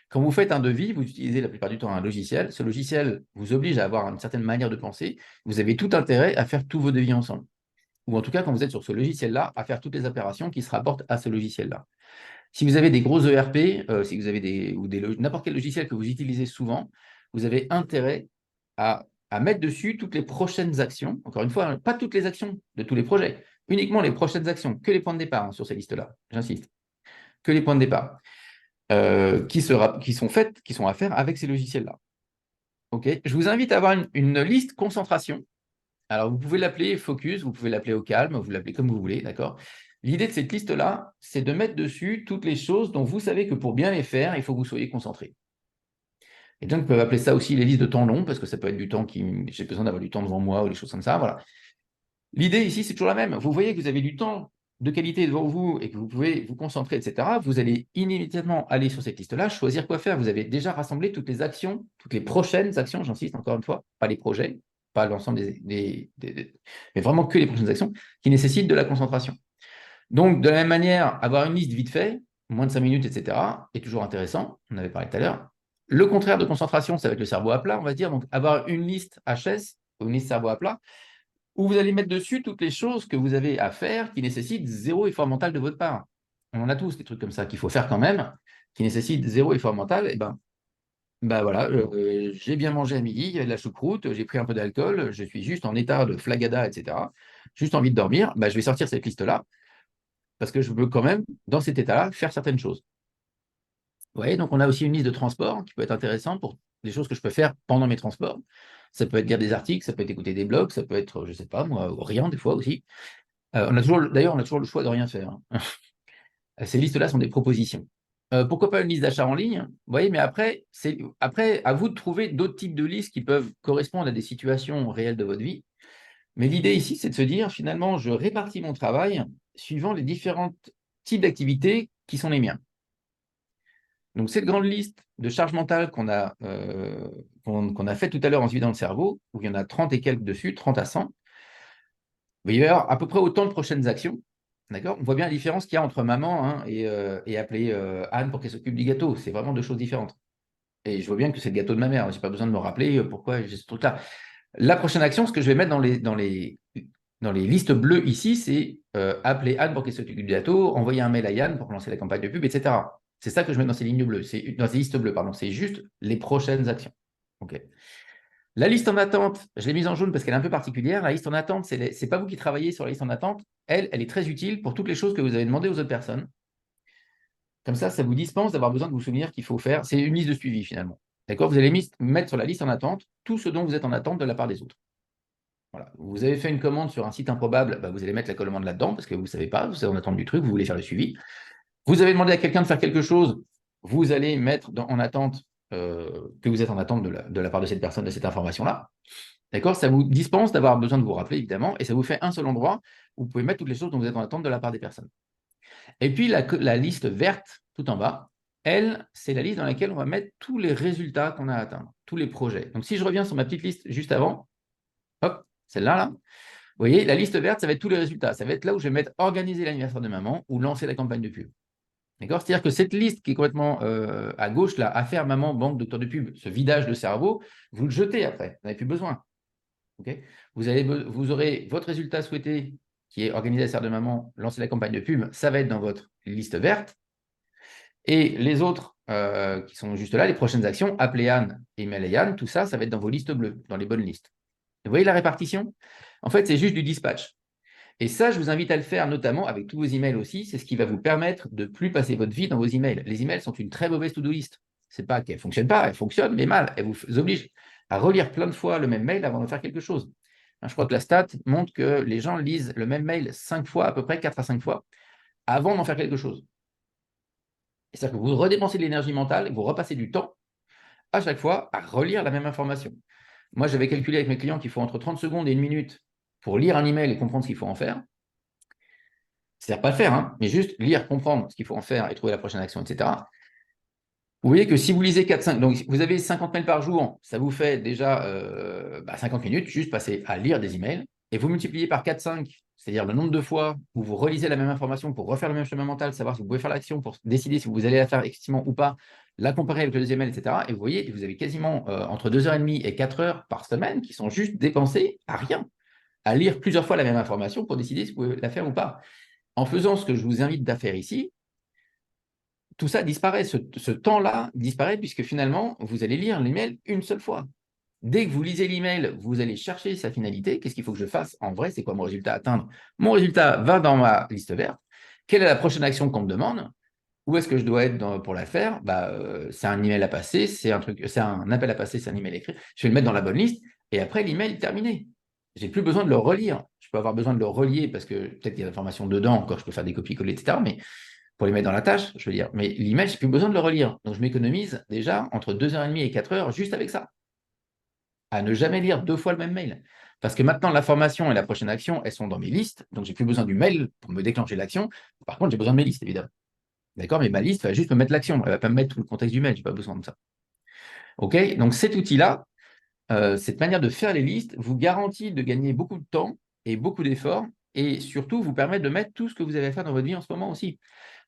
Quand vous faites un devis, vous utilisez la plupart du temps un logiciel. Ce logiciel vous oblige à avoir une certaine manière de penser. Vous avez tout intérêt à faire tous vos devis ensemble. Ou en tout cas, quand vous êtes sur ce logiciel-là, à faire toutes les opérations qui se rapportent à ce logiciel-là. Si vous avez des gros ERP, si vous avez n'importe quel logiciel que vous utilisez souvent, vous avez intérêt à mettre dessus toutes les prochaines actions. Encore une fois, pas toutes les actions de tous les projets, uniquement les prochaines actions, que les points de départ sur ces listes-là, j'insiste, que les points de départ qui sont à faire avec ces logiciels-là. Okay. Je vous invite à avoir une liste concentration. Alors, vous pouvez l'appeler focus, vous pouvez l'appeler au calme, vous l'appelez comme vous voulez, d'accord? L'idée de cette liste-là, c'est de mettre dessus toutes les choses dont vous savez que pour bien les faire, il faut que vous soyez concentré. Et donc, on peut appeler ça aussi les listes de temps long, parce que ça peut être du temps j'ai besoin d'avoir du temps devant moi ou des choses comme ça. Voilà. L'idée ici, c'est toujours la même. Vous voyez que vous avez du temps de qualité devant vous et que vous pouvez vous concentrer, etc. Vous allez immédiatement aller sur cette liste-là, choisir quoi faire. Vous avez déjà rassemblé toutes les actions, toutes les prochaines actions, j'insiste encore une fois, pas les projets, pas l'ensemble mais vraiment que les prochaines actions qui nécessitent de la concentration. Donc, de la même manière, avoir une liste vite fait, moins de 5 minutes, etc., est toujours intéressant. On avait parlé tout à l'heure. Le contraire de concentration, ça va être le cerveau à plat, on va dire. Donc, avoir une liste HS, une liste cerveau à plat, où vous allez mettre dessus toutes les choses que vous avez à faire qui nécessitent zéro effort mental de votre part. On en a tous des trucs comme ça qu'il faut faire quand même, qui nécessitent zéro effort mental. Et ben voilà, j'ai bien mangé à midi, il y avait de la choucroute, j'ai pris un peu d'alcool, je suis juste en état de flagada, etc. Juste envie de dormir, je vais sortir cette liste-là, parce que je veux quand même, dans cet état-là, faire certaines choses. Vous voyez, donc on a aussi une liste de transport qui peut être intéressante pour des choses que je peux faire pendant mes transports. Ça peut être lire des articles, ça peut être écouter des blogs, ça peut être, je ne sais pas, moi, rien des fois aussi. D'ailleurs, on a toujours le choix de rien faire, hein. Ces listes-là sont des propositions. Pourquoi pas une liste d'achat en ligne? Vous voyez, mais après, à vous de trouver d'autres types de listes qui peuvent correspondre à des situations réelles de votre vie. Mais l'idée ici, c'est de se dire, finalement, je répartis mon travail suivant les différents types d'activités qui sont les miens. Donc, cette grande liste de charge mentale qu'on a fait tout à l'heure en se vidant le cerveau, où il y en a 30 et quelques dessus, 30 à 100, il va y avoir à peu près autant de prochaines actions. D'accord? On voit bien la différence qu'il y a entre maman, hein, et appeler Anne pour qu'elle s'occupe du gâteau. C'est vraiment deux choses différentes. Et je vois bien que c'est le gâteau de ma mère. Je n'ai pas besoin de me rappeler pourquoi j'ai ce truc-là. La prochaine action, ce que je vais mettre dans les listes bleues ici, c'est appeler Anne pour qu'elle s'occupe du gâteau, envoyer un mail à Yann pour lancer la campagne de pub, etc. C'est ça que je mets dans ces lignes bleues. Dans ces listes bleues, pardon. C'est juste les prochaines actions. OK. La liste en attente, je l'ai mise en jaune parce qu'elle est un peu particulière. La liste en attente, ce n'est pas vous qui travaillez sur la liste en attente. Elle est très utile pour toutes les choses que vous avez demandées aux autres personnes. Comme ça vous dispense d'avoir besoin de vous souvenir qu'il faut faire. C'est une liste de suivi finalement. D'accord? Vous allez mettre sur la liste en attente tout ce dont vous êtes en attente de la part des autres. Voilà. Vous avez fait une commande sur un site improbable, vous allez mettre la commande là-dedans parce que vous ne savez pas, vous êtes en attente du truc, vous voulez faire le suivi. Vous avez demandé à quelqu'un de faire quelque chose, vous allez mettre en attente que vous êtes en attente de la part de cette personne, de cette information-là. D'accord? Ça vous dispense d'avoir besoin de vous rappeler, évidemment, et ça vous fait un seul endroit où vous pouvez mettre toutes les choses dont vous êtes en attente de la part des personnes. Et puis, la liste verte, tout en bas, elle, c'est la liste dans laquelle on va mettre tous les résultats qu'on a atteints, tous les projets. Donc, si je reviens sur ma petite liste juste avant, hop, celle-là, là, vous voyez, la liste verte, ça va être tous les résultats. Ça va être là où je vais mettre organiser l'anniversaire de maman ou lancer la campagne de pub. D'accord? C'est-à-dire que cette liste qui est complètement à gauche, là, à faire maman, banque, docteur de pub, ce vidage de cerveau, vous le jetez après, vous n'avez plus besoin. Okay? Vous aurez votre résultat souhaité qui est organiser l'anniversaire de maman, lancer la campagne de pub, ça va être dans votre liste verte. Et les autres qui sont juste là, les prochaines actions, appeler Anne, email à Anne, tout ça, ça va être dans vos listes bleues, dans les bonnes listes. Vous voyez la répartition? En fait, c'est juste du dispatch. Et ça, je vous invite à le faire notamment avec tous vos emails aussi. C'est ce qui va vous permettre de ne plus passer votre vie dans vos emails. Les emails sont une très mauvaise to-do list. Ce n'est pas qu'elles ne fonctionnent pas, elles fonctionnent, mais mal. Elles vous obligent à relire plein de fois le même mail avant de faire quelque chose. Je crois que la stat montre que les gens lisent le même mail 5 fois, à peu près 4 à 5 fois, avant d'en faire quelque chose. C'est-à-dire que vous redépensez de l'énergie mentale et vous repassez du temps à chaque fois à relire la même information. Moi, j'avais calculé avec mes clients qu'il faut entre 30 secondes et 1 minute pour lire un email et comprendre ce qu'il faut en faire. C'est-à-dire pas le faire, hein, mais juste lire, comprendre ce qu'il faut en faire et trouver la prochaine action, etc. Vous voyez que si vous lisez 4-5, donc vous avez 50 mails par jour, ça vous fait déjà 50 minutes, juste passer à lire des emails, et vous multipliez par 4-5, c'est-à-dire le nombre de fois où vous relisez la même information pour refaire le même chemin mental, savoir si vous pouvez faire l'action pour décider si vous allez la faire effectivement ou pas, la comparer avec le deuxième mail, etc. Et vous voyez, vous avez quasiment entre 2h30 et 4 heures par semaine qui sont juste dépensées à rien, à lire plusieurs fois la même information pour décider si vous pouvez la faire ou pas. En faisant ce que je vous invite à faire ici, tout ça disparaît, ce temps-là disparaît puisque finalement, vous allez lire l'email une seule fois. Dès que vous lisez l'email, vous allez chercher sa finalité. Qu'est-ce qu'il faut que je fasse en vrai? C'est quoi mon résultat à atteindre? Mon résultat va dans ma liste verte. Quelle est la prochaine action qu'on me demande? Où est-ce que je dois être pour la faire? C'est un email à passer, c'est un appel à passer, c'est un email écrit. Je vais le mettre dans la bonne liste et après l'email est terminé. Je n'ai plus besoin de le relire. Je peux avoir besoin de le relier parce que peut-être qu'il y a des informations dedans, encore je peux faire des copier-coller, etc. Mais pour les mettre dans la tâche, je veux dire. Mais l'email, je n'ai plus besoin de le relire. Donc je m'économise déjà entre 2h30 et 4 heures juste avec ça. À ne jamais lire 2 fois le même mail. Parce que maintenant, la formation et la prochaine action, elles sont dans mes listes. Donc, je n'ai plus besoin du mail pour me déclencher l'action. Par contre, j'ai besoin de mes listes, évidemment. D'accord? Mais ma liste va juste me mettre l'action. Elle ne va pas me mettre tout le contexte du mail. Je n'ai pas besoin de ça. OK? Donc, cet outil-là, cette manière de faire les listes, vous garantit de gagner beaucoup de temps et beaucoup d'efforts et surtout vous permet de mettre tout ce que vous avez à faire dans votre vie en ce moment aussi.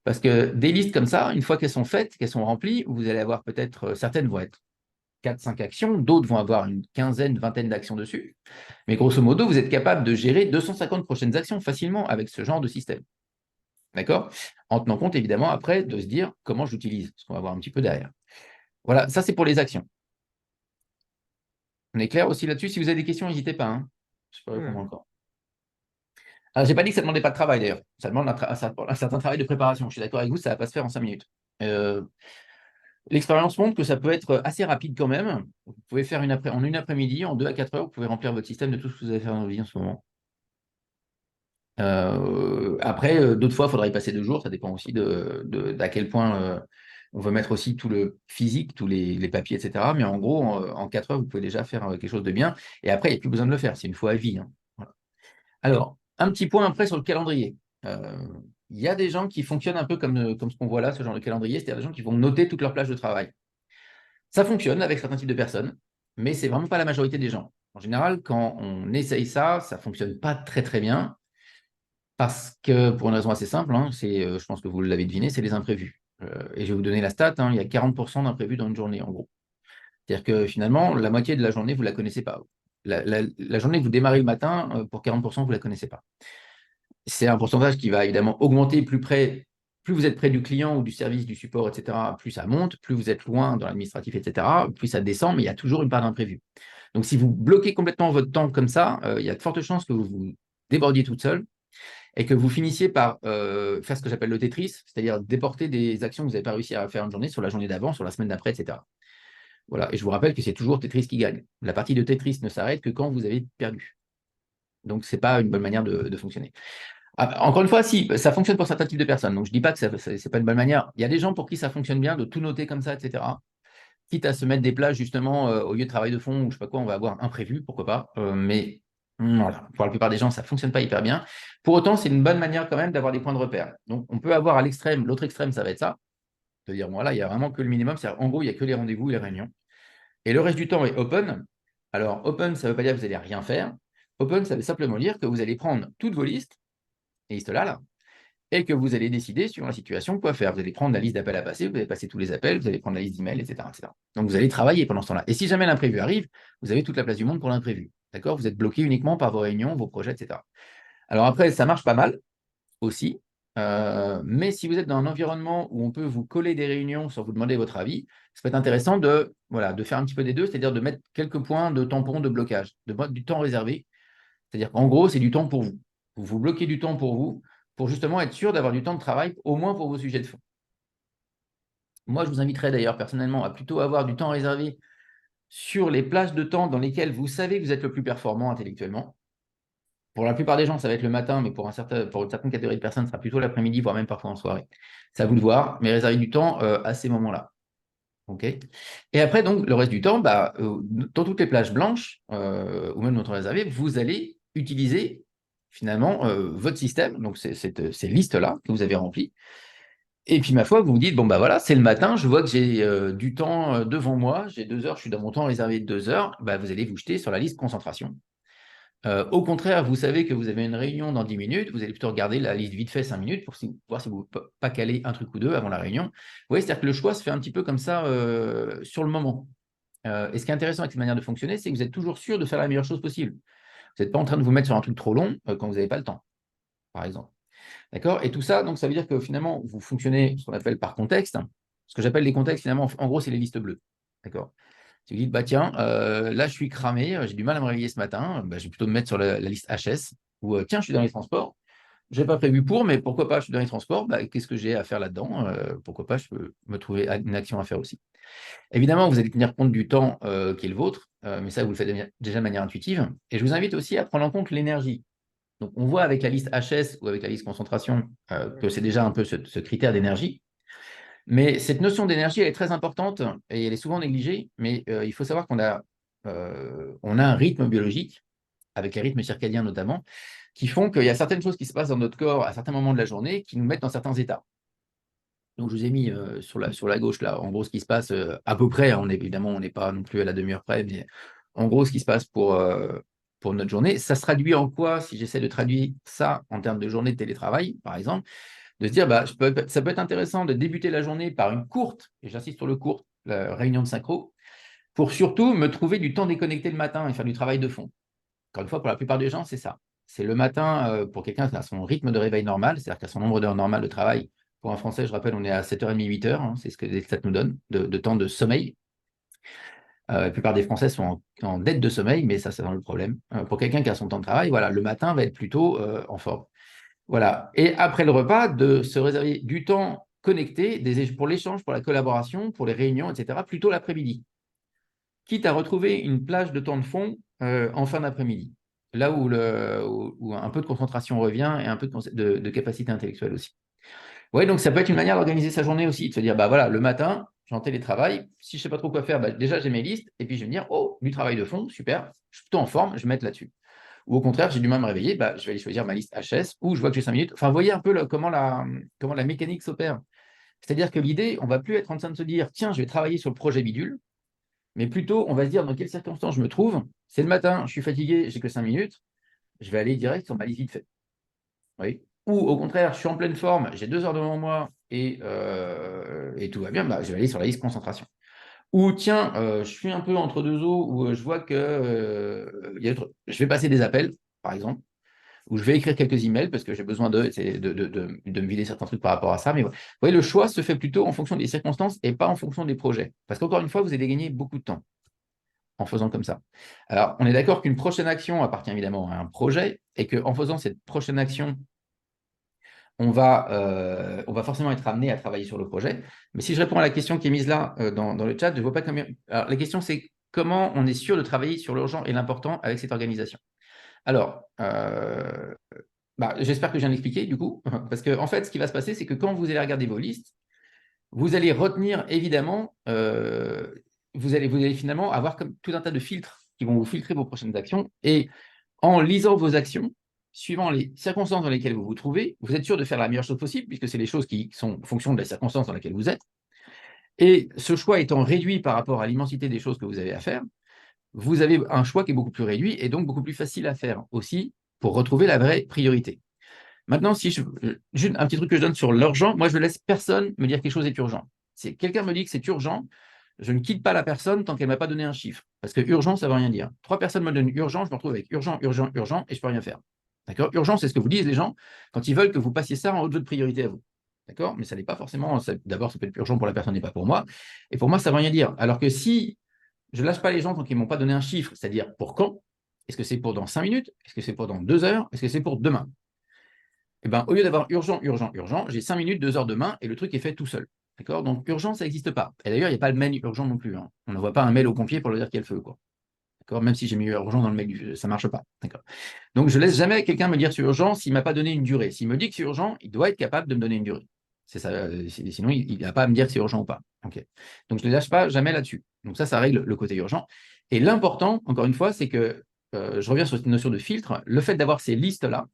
Parce que des listes comme ça, une fois qu'elles sont faites, qu'elles sont remplies, vous allez avoir peut-être, certaines vont être 4-5 actions, d'autres vont avoir une quinzaine, vingtaine d'actions dessus. Mais grosso modo, vous êtes capable de gérer 250 prochaines actions facilement avec ce genre de système. D'accord? En tenant compte, évidemment, après, de se dire comment j'utilise, ce qu'on va voir un petit peu derrière. Voilà, ça, c'est pour les actions. On est clair aussi là-dessus? Si vous avez des questions, n'hésitez pas, hein. Je peux répondre encore. Alors, je n'ai pas dit que ça ne demandait pas de travail, d'ailleurs. Ça demande un certain travail de préparation. Je suis d'accord avec vous, ça ne va pas se faire en 5 minutes. L'expérience montre que ça peut être assez rapide quand même. Vous pouvez faire en une après-midi, en 2 à 4 heures, vous pouvez remplir votre système de tout ce que vous avez fait dans votre vie en ce moment. Après, d'autres fois, il faudra y passer 2 jours. Ça dépend aussi d'à quel point on veut mettre aussi tout le physique, tous les papiers, etc. Mais en gros, en 4 heures, vous pouvez déjà faire quelque chose de bien. Et après, il n'y a plus besoin de le faire. C'est une fois à vie, hein. Voilà. Alors, un petit point après sur le calendrier. Il y a des gens qui fonctionnent un peu comme ce qu'on voit là, ce genre de calendrier, c'est-à-dire des gens qui vont noter toutes leurs plages de travail. Ça fonctionne avec certains types de personnes, mais c'est vraiment pas la majorité des gens. En général, quand on essaye ça, ça fonctionne pas très très bien, parce que pour une raison assez simple, hein, je pense que vous l'avez deviné, c'est les imprévus. Et je vais vous donner la stat, hein, il y a 40% d'imprévus dans une journée, en gros. C'est-à-dire que finalement, la moitié de la journée, vous ne la connaissez pas. La journée que vous démarrez le matin, pour 40%, vous ne la connaissez pas. C'est un pourcentage qui va évidemment augmenter plus vous êtes près du client ou du service, du support, etc., plus ça monte, plus vous êtes loin dans l'administratif, etc., plus ça descend, mais il y a toujours une part d'imprévu. Donc, si vous bloquez complètement votre temps comme ça, il y a de fortes chances que vous vous débordiez toute seule et que vous finissiez par faire ce que j'appelle le Tetris, c'est-à-dire déporter des actions que vous n'avez pas réussi à faire une journée sur la journée d'avant, sur la semaine d'après, etc. Voilà. Et je vous rappelle que c'est toujours Tetris qui gagne. La partie de Tetris ne s'arrête que quand vous avez perdu. Donc, ce n'est pas une bonne manière de fonctionner. Encore une fois, si, ça fonctionne pour certains types de personnes. Donc, je ne dis pas que ce n'est pas une bonne manière. Il y a des gens pour qui ça fonctionne bien de tout noter comme ça, etc. Quitte à se mettre des plages, justement, au lieu de travail de fond ou je ne sais pas quoi, on va avoir imprévu, pourquoi pas. Mais voilà, pour la plupart des gens, ça ne fonctionne pas hyper bien. Pour autant, c'est une bonne manière quand même d'avoir des points de repère. Donc, on peut avoir à l'extrême, l'autre extrême, ça va être ça. C'est-à-dire, voilà, il n'y a vraiment que le minimum. En gros, il n'y a que les rendez-vous et les réunions. Et le reste du temps est open. Alors, open, ça ne veut pas dire que vous n'allez rien faire. Open, ça veut simplement dire que vous allez prendre toutes vos listes, les listes là, et que vous allez décider, suivant la situation, quoi faire. Vous allez prendre la liste d'appels à passer, vous allez passer tous les appels, vous allez prendre la liste d'emails, etc., etc. Donc, vous allez travailler pendant ce temps-là. Et si jamais l'imprévu arrive, vous avez toute la place du monde pour l'imprévu. D'accord? Vous êtes bloqué uniquement par vos réunions, vos projets, etc. Alors après, ça marche pas mal aussi. Mais si vous êtes dans un environnement où on peut vous coller des réunions sans vous demander votre avis, ça peut être intéressant de faire un petit peu des deux, c'est-à-dire de mettre quelques points de tampon, de blocage, de mettre du temps réservé. C'est-à-dire qu'en gros, c'est du temps pour vous. Vous vous bloquez du temps pour vous, pour justement être sûr d'avoir du temps de travail, au moins pour vos sujets de fond. Moi, je vous inviterais d'ailleurs personnellement à plutôt avoir du temps réservé sur les plages de temps dans lesquelles vous savez que vous êtes le plus performant intellectuellement. Pour la plupart des gens, ça va être le matin, mais pour une certaine catégorie de personnes, ça sera plutôt l'après-midi, voire même parfois en soirée. C'est à vous de voir, mais réservez du temps à ces moments-là. Okay. Et après, donc, le reste du temps, dans toutes les plages blanches, ou même notre réservé, vous allez utiliser finalement votre système, donc ces listes-là que vous avez remplies. Et puis, ma foi, vous vous dites, bon, voilà, c'est le matin, je vois que j'ai du temps devant moi, j'ai 2 heures, je suis dans mon temps réservé de 2 heures, vous allez vous jeter sur la liste concentration. Au contraire, vous savez que vous avez une réunion dans 10 minutes, vous allez plutôt regarder la liste vite fait 5 minutes pour voir si vous ne pouvez pas caler un truc ou deux avant la réunion. Vous voyez, c'est-à-dire que le choix se fait un petit peu comme ça sur le moment. Et ce qui est intéressant avec cette manière de fonctionner, c'est que vous êtes toujours sûr de faire la meilleure chose possible. Vous n'êtes pas en train de vous mettre sur un truc trop long quand vous n'avez pas le temps, par exemple. D'accord? Et tout ça, donc ça veut dire que finalement, vous fonctionnez ce qu'on appelle par contexte. Ce que j'appelle les contextes, finalement, en gros, c'est les listes bleues. D'accord? Si vous dites, tiens, là, je suis cramé, j'ai du mal à me réveiller ce matin, je vais plutôt me mettre sur la liste HS, ou tiens, je suis dans les transports, je n'ai pas prévu pour, mais pourquoi pas, je suis dans les transports, qu'est-ce que j'ai à faire là-dedans? Pourquoi pas, je peux me trouver une action à faire aussi. Évidemment, vous allez tenir compte du temps qui est le vôtre, mais ça, vous le faites déjà de manière intuitive. Et je vous invite aussi à prendre en compte l'énergie. Donc, on voit avec la liste HS ou avec la liste concentration que c'est déjà un peu ce critère d'énergie. Mais cette notion d'énergie, elle est très importante et elle est souvent négligée. Mais il faut savoir qu'on a un rythme biologique, avec les rythmes circadiens notamment, qui font qu'il y a certaines choses qui se passent dans notre corps à certains moments de la journée qui nous mettent dans certains états. Donc, je vous ai mis sur la gauche, là, en gros, ce qui se passe à peu près. Évidemment, on n'est pas non plus à la demi-heure près, mais en gros, ce qui se passe pour notre journée. Ça se traduit en quoi, si j'essaie de traduire ça en termes de journée de télétravail, par exemple? de se dire, ça peut être intéressant de débuter la journée par une courte, et j'insiste sur le court, la réunion de synchro, pour surtout me trouver du temps déconnecté le matin et faire du travail de fond. Encore une fois, pour la plupart des gens, c'est ça. C'est le matin, pour quelqu'un qui a son rythme de réveil normal, c'est-à-dire qu'à son nombre d'heures normales de travail. Pour un Français, je rappelle, on est à 7h30, 8h, hein, c'est ce que les stats nous donnent, de temps de sommeil. La plupart des Français sont en dette de sommeil, mais ça, c'est dans le problème. Pour quelqu'un qui a son temps de travail, voilà, le matin va être plutôt en forme. Voilà. Et après le repas, de se réserver du temps connecté pour l'échange, pour la collaboration, pour les réunions, etc., plutôt l'après-midi. Quitte à retrouver une plage de temps de fond en fin d'après-midi. Là où un peu de concentration revient et un peu de capacité intellectuelle aussi. Oui, donc ça peut être une manière d'organiser sa journée aussi, de se dire, bah voilà, le matin, je suis en télétravail, si je ne sais pas trop quoi faire, bah, déjà j'ai mes listes, et puis je vais me dire, oh, du travail de fond, super, je suis plutôt en forme, je vais mettre là-dessus. Ou au contraire, j'ai du mal à me réveiller, bah, je vais aller choisir ma liste HS, ou je vois que j'ai 5 minutes. Enfin, vous voyez un peu comment la mécanique s'opère. C'est-à-dire que l'idée, on ne va plus être en train de se dire, tiens, je vais travailler sur le projet bidule, mais plutôt, on va se dire dans quelles circonstances je me trouve. C'est le matin, je suis fatigué, j'ai que 5 minutes, je vais aller direct sur ma liste vite fait. Oui. Ou au contraire, je suis en pleine forme, j'ai 2 heures devant moi et tout va bien, bah, je vais aller sur la liste concentration. Ou tiens, je suis un peu entre deux eaux où je vois que je vais passer des appels, par exemple, ou je vais écrire quelques emails parce que j'ai besoin de me vider certains trucs par rapport à ça. Mais vous voyez, le choix se fait plutôt en fonction des circonstances et pas en fonction des projets. Parce qu'encore une fois, vous allez gagner beaucoup de temps en faisant comme ça. Alors, on est d'accord qu'une prochaine action appartient évidemment à un projet et qu'en faisant cette prochaine action, on va forcément être amené à travailler sur le projet. Mais si je réponds à la question qui est mise là dans le chat, je ne vois pas combien. Alors, la question, c'est comment on est sûr de travailler sur l'urgent et l'important avec cette organisation. Alors, j'espère que je viens d'expliquer du coup, parce qu'en fait, ce qui va se passer, c'est que quand vous allez regarder vos listes, vous allez retenir évidemment, vous allez finalement avoir comme tout un tas de filtres qui vont vous filtrer vos prochaines actions. Et en lisant vos actions, suivant les circonstances dans lesquelles vous vous trouvez, vous êtes sûr de faire la meilleure chose possible, puisque c'est les choses qui sont en fonction de la circonstance dans laquelle vous êtes. Et ce choix étant réduit par rapport à l'immensité des choses que vous avez à faire, vous avez un choix qui est beaucoup plus réduit et donc beaucoup plus facile à faire aussi pour retrouver la vraie priorité. Maintenant, juste un petit truc que je donne sur l'urgent, moi je ne laisse personne me dire que quelque chose est urgent. Si quelqu'un me dit que c'est urgent, je ne quitte pas la personne tant qu'elle ne m'a pas donné un chiffre. Parce que urgent, ça ne veut rien dire. 3 personnes me donnent urgent, je me retrouve avec urgent, urgent, urgent, et je ne peux rien faire. D'accord? Urgent, c'est ce que vous disent les gens quand ils veulent que vous passiez ça en haut de votre priorité à vous. D'accord? Mais ça n'est pas forcément. D'abord, ça peut être urgent pour la personne et pas pour moi. Et pour moi, ça ne veut rien dire. Alors que si je ne lâche pas les gens tant qu'ils ne m'ont pas donné un chiffre, c'est-à-dire pour quand? Est-ce que c'est pour dans 5 minutes? Est-ce que c'est pour dans 2 heures? Est-ce que c'est pour demain? Eh ben, au lieu d'avoir urgent, urgent, urgent, j'ai 5 minutes, 2 heures demain et le truc est fait tout seul. D'accord? Donc, urgent, ça n'existe pas. Et d'ailleurs, il n'y a pas le mail urgent non plus. Hein. On n'envoie pas un mail au pompier pour leur dire qu'il y a le feu. Quoi. D'accord? Même si j'ai mis urgent dans le mail, ça ne marche pas. D'accord? Donc, je ne laisse jamais quelqu'un me dire c'est urgent s'il ne m'a pas donné une durée. S'il me dit que c'est urgent, il doit être capable de me donner une durée. C'est ça, sinon, il n'a pas à me dire que c'est urgent ou pas. Okay. Donc, je ne les lâche pas jamais là-dessus. Donc, ça règle le côté urgent. Et l'important, encore une fois, c'est que je reviens sur cette notion de filtre. Le fait d'avoir ces listes-là,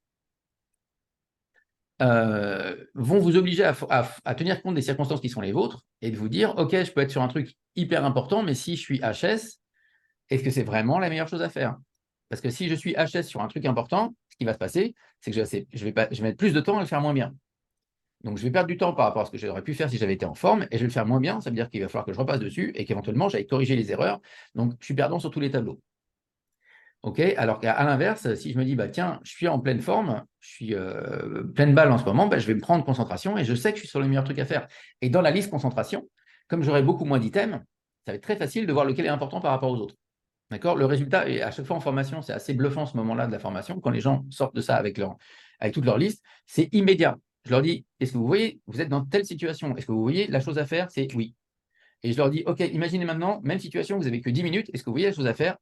vont vous obliger à tenir compte des circonstances qui sont les vôtres et de vous dire, OK, je peux être sur un truc hyper important, mais si je suis HS, est-ce que c'est vraiment la meilleure chose à faire? Parce que si je suis HS sur un truc important, ce qui va se passer, c'est que je vais mettre plus de temps à le faire moins bien. Donc, je vais perdre du temps par rapport à ce que j'aurais pu faire si j'avais été en forme, et je vais le faire moins bien. Ça veut dire qu'il va falloir que je repasse dessus et qu'éventuellement, j'aille corriger les erreurs. Donc, je suis perdant sur tous les tableaux. Okay, alors qu'à l'inverse, si je me dis, bah, tiens, je suis en pleine forme, je suis pleine balle en ce moment, bah, je vais me prendre concentration et je sais que je suis sur le meilleur truc à faire. Et dans la liste concentration, comme j'aurai beaucoup moins d'items, ça va être très facile de voir lequel est important par rapport aux autres. D'accord? Le résultat, et à chaque fois en formation, c'est assez bluffant ce moment-là de la formation, quand les gens sortent de ça avec toute leur liste, c'est immédiat. Je leur dis, est-ce que vous voyez, vous êtes dans telle situation, est-ce que vous voyez la chose à faire? C'est oui. Et je leur dis, OK, imaginez maintenant, même situation, vous n'avez que 10 minutes, est-ce que vous voyez la chose à faire?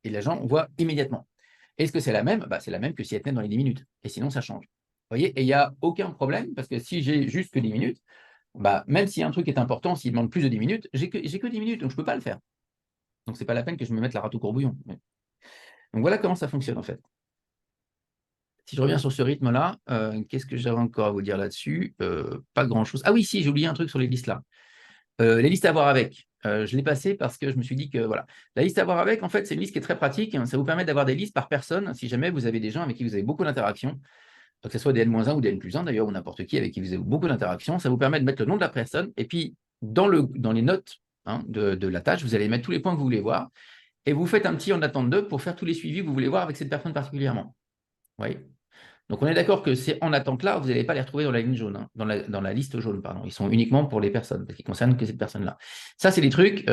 Et les gens voient immédiatement. Est-ce que c'est la même? C'est la même que si elle tenait dans les 10 minutes. Et sinon, ça change. Vous voyez? Et il n'y a aucun problème, parce que si j'ai juste que 10 minutes, même si un truc est important, s'il demande plus de 10 minutes, j'ai que 10 minutes, donc je ne peux pas le faire. Donc, ce n'est pas la peine que je me mette la rate au courbouillon. Donc, voilà comment ça fonctionne, en fait. Si je reviens sur ce rythme-là, qu'est-ce que j'avais encore à vous dire là-dessus? Pas grand-chose. Ah oui, si, j'ai oublié un truc sur les listes là. Les listes à voir avec, je l'ai passé parce que je me suis dit que voilà. La liste à voir avec, en fait, c'est une liste qui est très pratique. Ça vous permet d'avoir des listes par personne si jamais vous avez des gens avec qui vous avez beaucoup d'interactions. que ce soit des N-1 ou des N+1 d'ailleurs, ou n'importe qui avec qui vous avez beaucoup d'interactions. Ça vous permet de mettre le nom de la personne. Et puis, dans les notes de la tâche, vous allez mettre tous les points que vous voulez voir. Et vous faites un petit en attente d'eux pour faire tous les suivis que vous voulez voir avec cette personne particulièrement. Vous voyez ? Donc, on est d'accord que c'est en attente là, vous n'allez pas les retrouver dans la ligne jaune, dans la liste jaune, pardon. Ils sont uniquement pour les personnes, parce qu'ils ne concernent que cette personne-là. Ça, c'est des trucs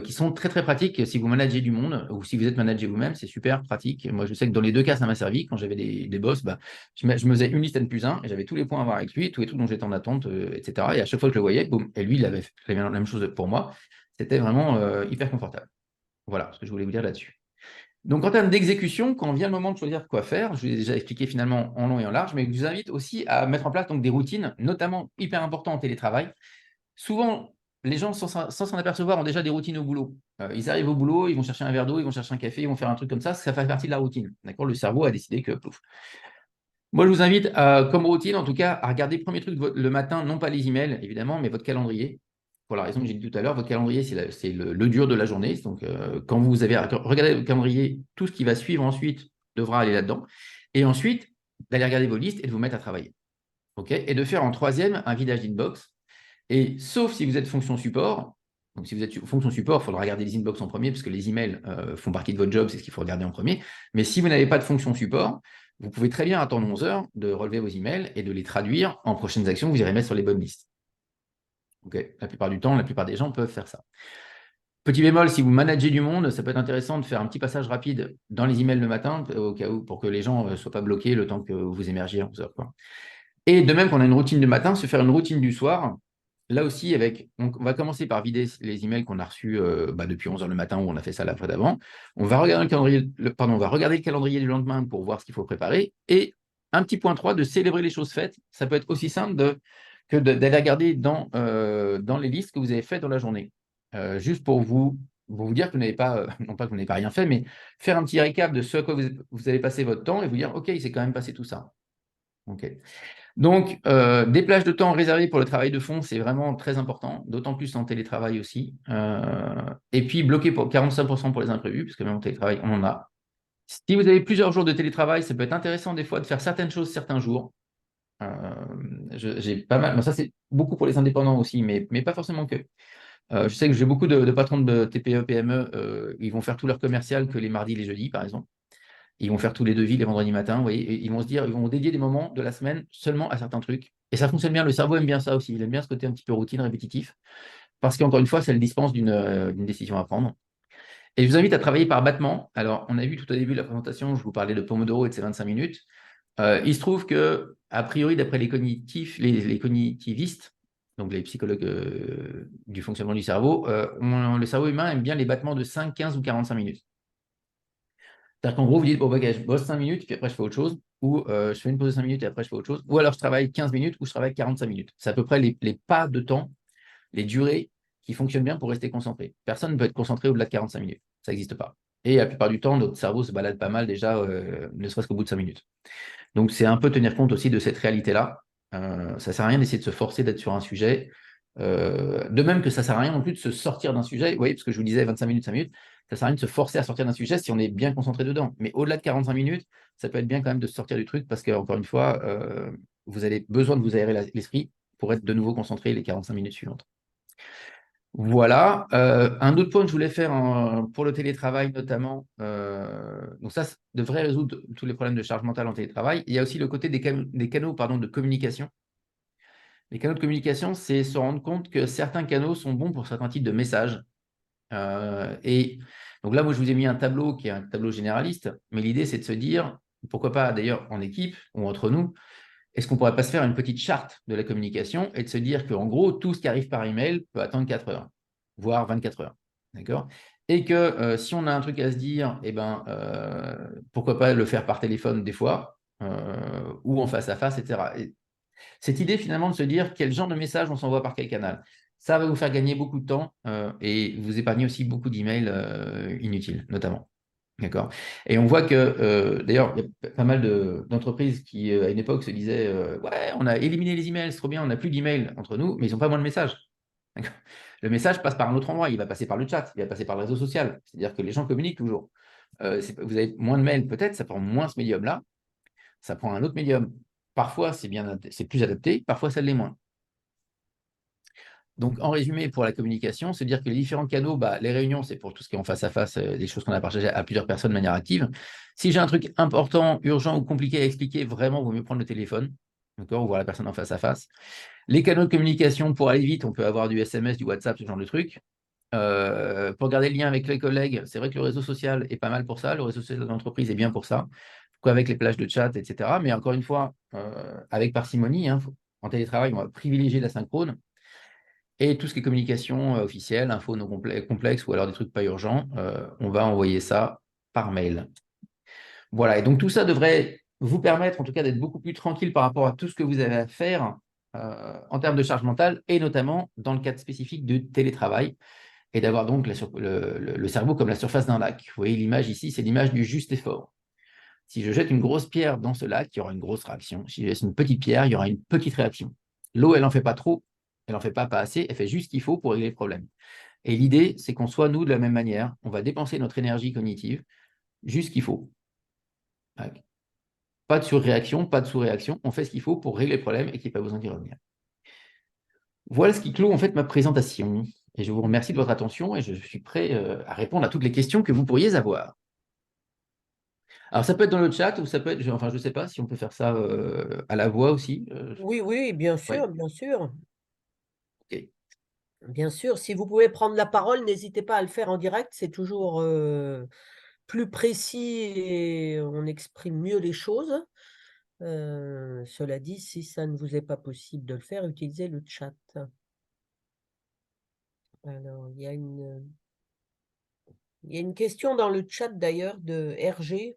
qui sont très, très pratiques si vous managez du monde ou si vous êtes manager vous-même, c'est super pratique. Moi, je sais que dans les deux cas, ça m'a servi. Quand j'avais des boss, je me faisais une liste N+1 et j'avais tous les points à voir avec lui, tous les trucs dont j'étais en attente, etc. Et à chaque fois que je le voyais, boum, et lui, il avait fait la même chose pour moi. C'était vraiment hyper confortable. Voilà ce que je voulais vous dire là-dessus. Donc, en termes d'exécution, quand vient le moment de choisir quoi faire, je vous ai déjà expliqué finalement en long et en large, mais je vous invite aussi à mettre en place donc, des routines, notamment hyper importantes en télétravail. Souvent, les gens, sans s'en apercevoir, ont déjà des routines au boulot. Ils arrivent au boulot, ils vont chercher un verre d'eau, ils vont chercher un café, ils vont faire un truc comme ça fait partie de la routine. D'accord ? Le cerveau a décidé que, pouf. Moi, je vous invite, comme routine, en tout cas, à regarder premier truc le matin, non pas les emails, évidemment, mais votre calendrier. Pour la raison que j'ai dit tout à l'heure, votre calendrier, c'est le dur de la journée. Donc, quand vous avez regardé le calendrier, tout ce qui va suivre ensuite devra aller là-dedans. Et ensuite, d'aller regarder vos listes et de vous mettre à travailler. Okay, et de faire en troisième un vidage d'inbox. Et sauf si vous êtes fonction support, donc si vous êtes fonction support, il faudra regarder les inbox en premier, parce que les emails font partie de votre job, c'est ce qu'il faut regarder en premier. Mais si vous n'avez pas de fonction support, vous pouvez très bien attendre 11 heures de relever vos emails et de les traduire en prochaines actions que vous irez mettre sur les bonnes listes. Okay. La plupart du temps, la plupart des gens peuvent faire ça. Petit bémol, si vous managez du monde, ça peut être intéressant de faire un petit passage rapide dans les emails le matin, au cas où, pour que les gens ne soient pas bloqués le temps que vous émergiez à 11 heures. Quoi. Et de même qu'on a une routine du matin, se faire une routine du soir. Là aussi, on va commencer par vider les emails qu'on a reçus depuis 11 heures le matin, où on a fait ça la fois d'avant. On va regarder on va regarder le calendrier du lendemain pour voir ce qu'il faut préparer. Et un petit point 3, de célébrer les choses faites. Ça peut être aussi simple que d'aller regarder dans les listes que vous avez faites dans la journée. Juste pour vous dire que vous n'avez pas, non pas que vous n'avez pas rien fait, mais faire un petit récap de ce à quoi vous avez passé votre temps et vous dire, OK, il s'est quand même passé tout ça. OK. Donc, des plages de temps réservées pour le travail de fond, c'est vraiment très important, d'autant plus en télétravail aussi. Et puis, bloquer pour 45% pour les imprévus, parce que même en télétravail, on en a. Si vous avez plusieurs jours de télétravail, ça peut être intéressant des fois de faire certaines choses certains jours. J'ai pas mal, ça c'est beaucoup pour les indépendants aussi, mais pas forcément que. Je sais que j'ai beaucoup de patrons de TPE, PME, ils vont faire tout leur commercial que les mardis, les jeudis, par exemple. Ils vont faire tous les devis les vendredis matins, vous voyez, et ils vont se dire, ils vont dédier des moments de la semaine seulement à certains trucs. Et ça fonctionne bien, le cerveau aime bien ça aussi, il aime bien ce côté un petit peu routine, répétitif, parce qu'encore une fois, ça le dispense d'une décision à prendre. Et je vous invite à travailler par battement. Alors, on a vu tout au début de la présentation, je vous parlais de Pomodoro et de ses 25 minutes. Il se trouve que, a priori, d'après les cognitivistes, donc les psychologues du fonctionnement du cerveau, le cerveau humain aime bien les battements de 5, 15 ou 45 minutes. C'est-à-dire qu'en gros, vous dites, bon, ok, je bosse 5 minutes, puis après je fais autre chose, ou je fais une pause de 5 minutes et après je fais autre chose, ou alors je travaille 15 minutes ou je travaille 45 minutes. C'est à peu près les pas de temps, les durées qui fonctionnent bien pour rester concentré. Personne ne peut être concentré au-delà de 45 minutes. Ça n'existe pas. Et la plupart du temps, notre cerveau se balade pas mal déjà, ne serait-ce qu'au bout de 5 minutes. Donc, c'est un peu tenir compte aussi de cette réalité-là. Ça ne sert à rien d'essayer de se forcer d'être sur un sujet. De même que ça ne sert à rien non plus de se sortir d'un sujet. Vous voyez, parce que je vous disais 25 minutes, 5 minutes, ça ne sert à rien de se forcer à sortir d'un sujet si on est bien concentré dedans. Mais au-delà de 45 minutes, ça peut être bien quand même de sortir du truc parce qu'encore une fois, vous avez besoin de vous aérer l'esprit pour être de nouveau concentré les 45 minutes suivantes. Voilà. Un autre point que je voulais faire pour le télétravail notamment, donc ça devrait résoudre tous les problèmes de charge mentale en télétravail. Il y a aussi le côté des canaux de communication. Les canaux de communication, c'est se rendre compte que certains canaux sont bons pour certains types de messages. Et donc là, moi, je vous ai mis un tableau qui est un tableau généraliste, mais l'idée, c'est de se dire, pourquoi pas d'ailleurs en équipe ou entre nous, est-ce qu'on ne pourrait pas se faire une petite charte de la communication et de se dire qu'en gros, tout ce qui arrive par email peut attendre 4 heures, voire 24 heures. D'accord ? Et que si on a un truc à se dire, pourquoi pas le faire par téléphone des fois, ou en face à face, etc. Et cette idée finalement de se dire quel genre de message on s'envoie par quel canal. Ça va vous faire gagner beaucoup de temps et vous épargner aussi beaucoup d'emails inutiles, notamment. D'accord. Et on voit que, d'ailleurs, il y a pas mal d'entreprises qui, à une époque, se disaient ouais, on a éliminé les emails, c'est trop bien, on n'a plus d'emails entre nous, mais ils n'ont pas moins de messages. Le message passe par un autre endroit, il va passer par le chat, il va passer par le réseau social. C'est-à-dire que les gens communiquent toujours. Vous avez moins de mails, peut-être, ça prend moins ce médium-là, ça prend un autre médium. parfois, c'est plus adapté, parfois, ça l'est moins. Donc, en résumé, pour la communication, c'est dire que les différents canaux, les réunions, c'est pour tout ce qui est en face à face, des choses qu'on a partagées à plusieurs personnes de manière active. Si j'ai un truc important, urgent ou compliqué à expliquer, vraiment, il vaut mieux prendre le téléphone, d'accord, ou voir la personne en face à face. Les canaux de communication, pour aller vite, on peut avoir du SMS, du WhatsApp, ce genre de trucs. Pour garder le lien avec les collègues, c'est vrai que le réseau social est pas mal pour ça. Le réseau social de l'entreprise est bien pour ça. Avec les plages de chat, etc. Mais encore une fois, avec parcimonie, hein, en télétravail, on va privilégier la synchrone. Et tout ce qui est communication officielle, info non complexe ou alors des trucs pas urgents, on va envoyer ça par mail. Voilà, et donc tout ça devrait vous permettre en tout cas d'être beaucoup plus tranquille par rapport à tout ce que vous avez à faire en termes de charge mentale et notamment dans le cadre spécifique de télétravail et d'avoir donc le cerveau comme la surface d'un lac. Vous voyez l'image ici, c'est l'image du juste effort. Si je jette une grosse pierre dans ce lac, il y aura une grosse réaction. Si je laisse une petite pierre, il y aura une petite réaction. L'eau, elle n'en fait pas trop, elle n'en fait pas assez, elle fait juste ce qu'il faut pour régler le problème. Et l'idée, c'est qu'on soit, nous, de la même manière. On va dépenser notre énergie cognitive juste ce qu'il faut. Pas de surréaction, pas de sous-réaction. On fait ce qu'il faut pour régler le problème et qu'il n'y ait pas besoin d'y revenir. Voilà ce qui clôt en fait ma présentation. Et je vous remercie de votre attention et je suis prêt à répondre à toutes les questions que vous pourriez avoir. Alors, ça peut être dans le chat ou ça peut être, enfin, je ne sais pas si on peut faire ça à la voix aussi. Oui, oui, bien Ouais, sûr, bien sûr. ok. Bien sûr, si vous pouvez prendre la parole, n'hésitez pas à le faire en direct, c'est toujours plus précis et on exprime mieux les choses. Cela dit, si ça ne vous est pas possible de le faire, utilisez le chat. Alors, il y a une question dans le chat d'ailleurs de RG.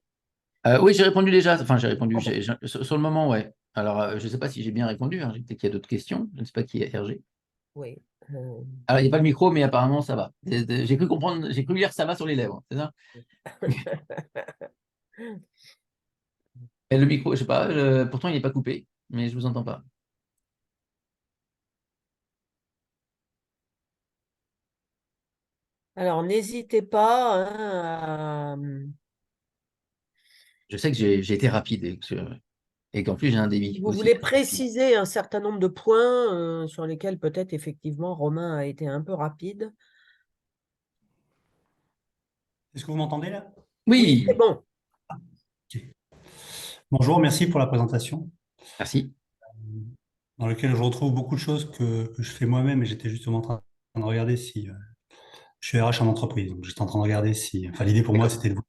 Oui, j'ai répondu déjà. Enfin, j'ai répondu. Ah bon, Sur le moment, ouais. Alors, je ne sais pas si j'ai bien répondu, hein. Peut-être qu'il y a d'autres questions. Je ne sais pas qui est Hergé. oui. Alors, il n'y a pas le micro, mais apparemment, ça va. J'ai cru comprendre, j'ai cru lire ça va sur les lèvres, c'est ça? Et le micro, je ne sais pas. Pourtant, il n'est pas coupé, mais je ne vous entends pas. Alors, n'hésitez pas hein, Je sais que j'ai été rapide et qu'en plus, j'ai un si débit vous aussi. voulez préciser un certain nombre de points sur lesquels peut-être effectivement Romain a été un peu rapide. Est-ce que vous m'entendez là? Oui, c'est Oui, bon. Ok. Bonjour, merci pour la présentation, merci. dans laquelle je retrouve beaucoup de choses que je fais moi-même et j'étais justement en train de regarder si... je suis RH en entreprise, donc j'étais en train de regarder si... Enfin, l'idée pour moi, D'accord. c'était de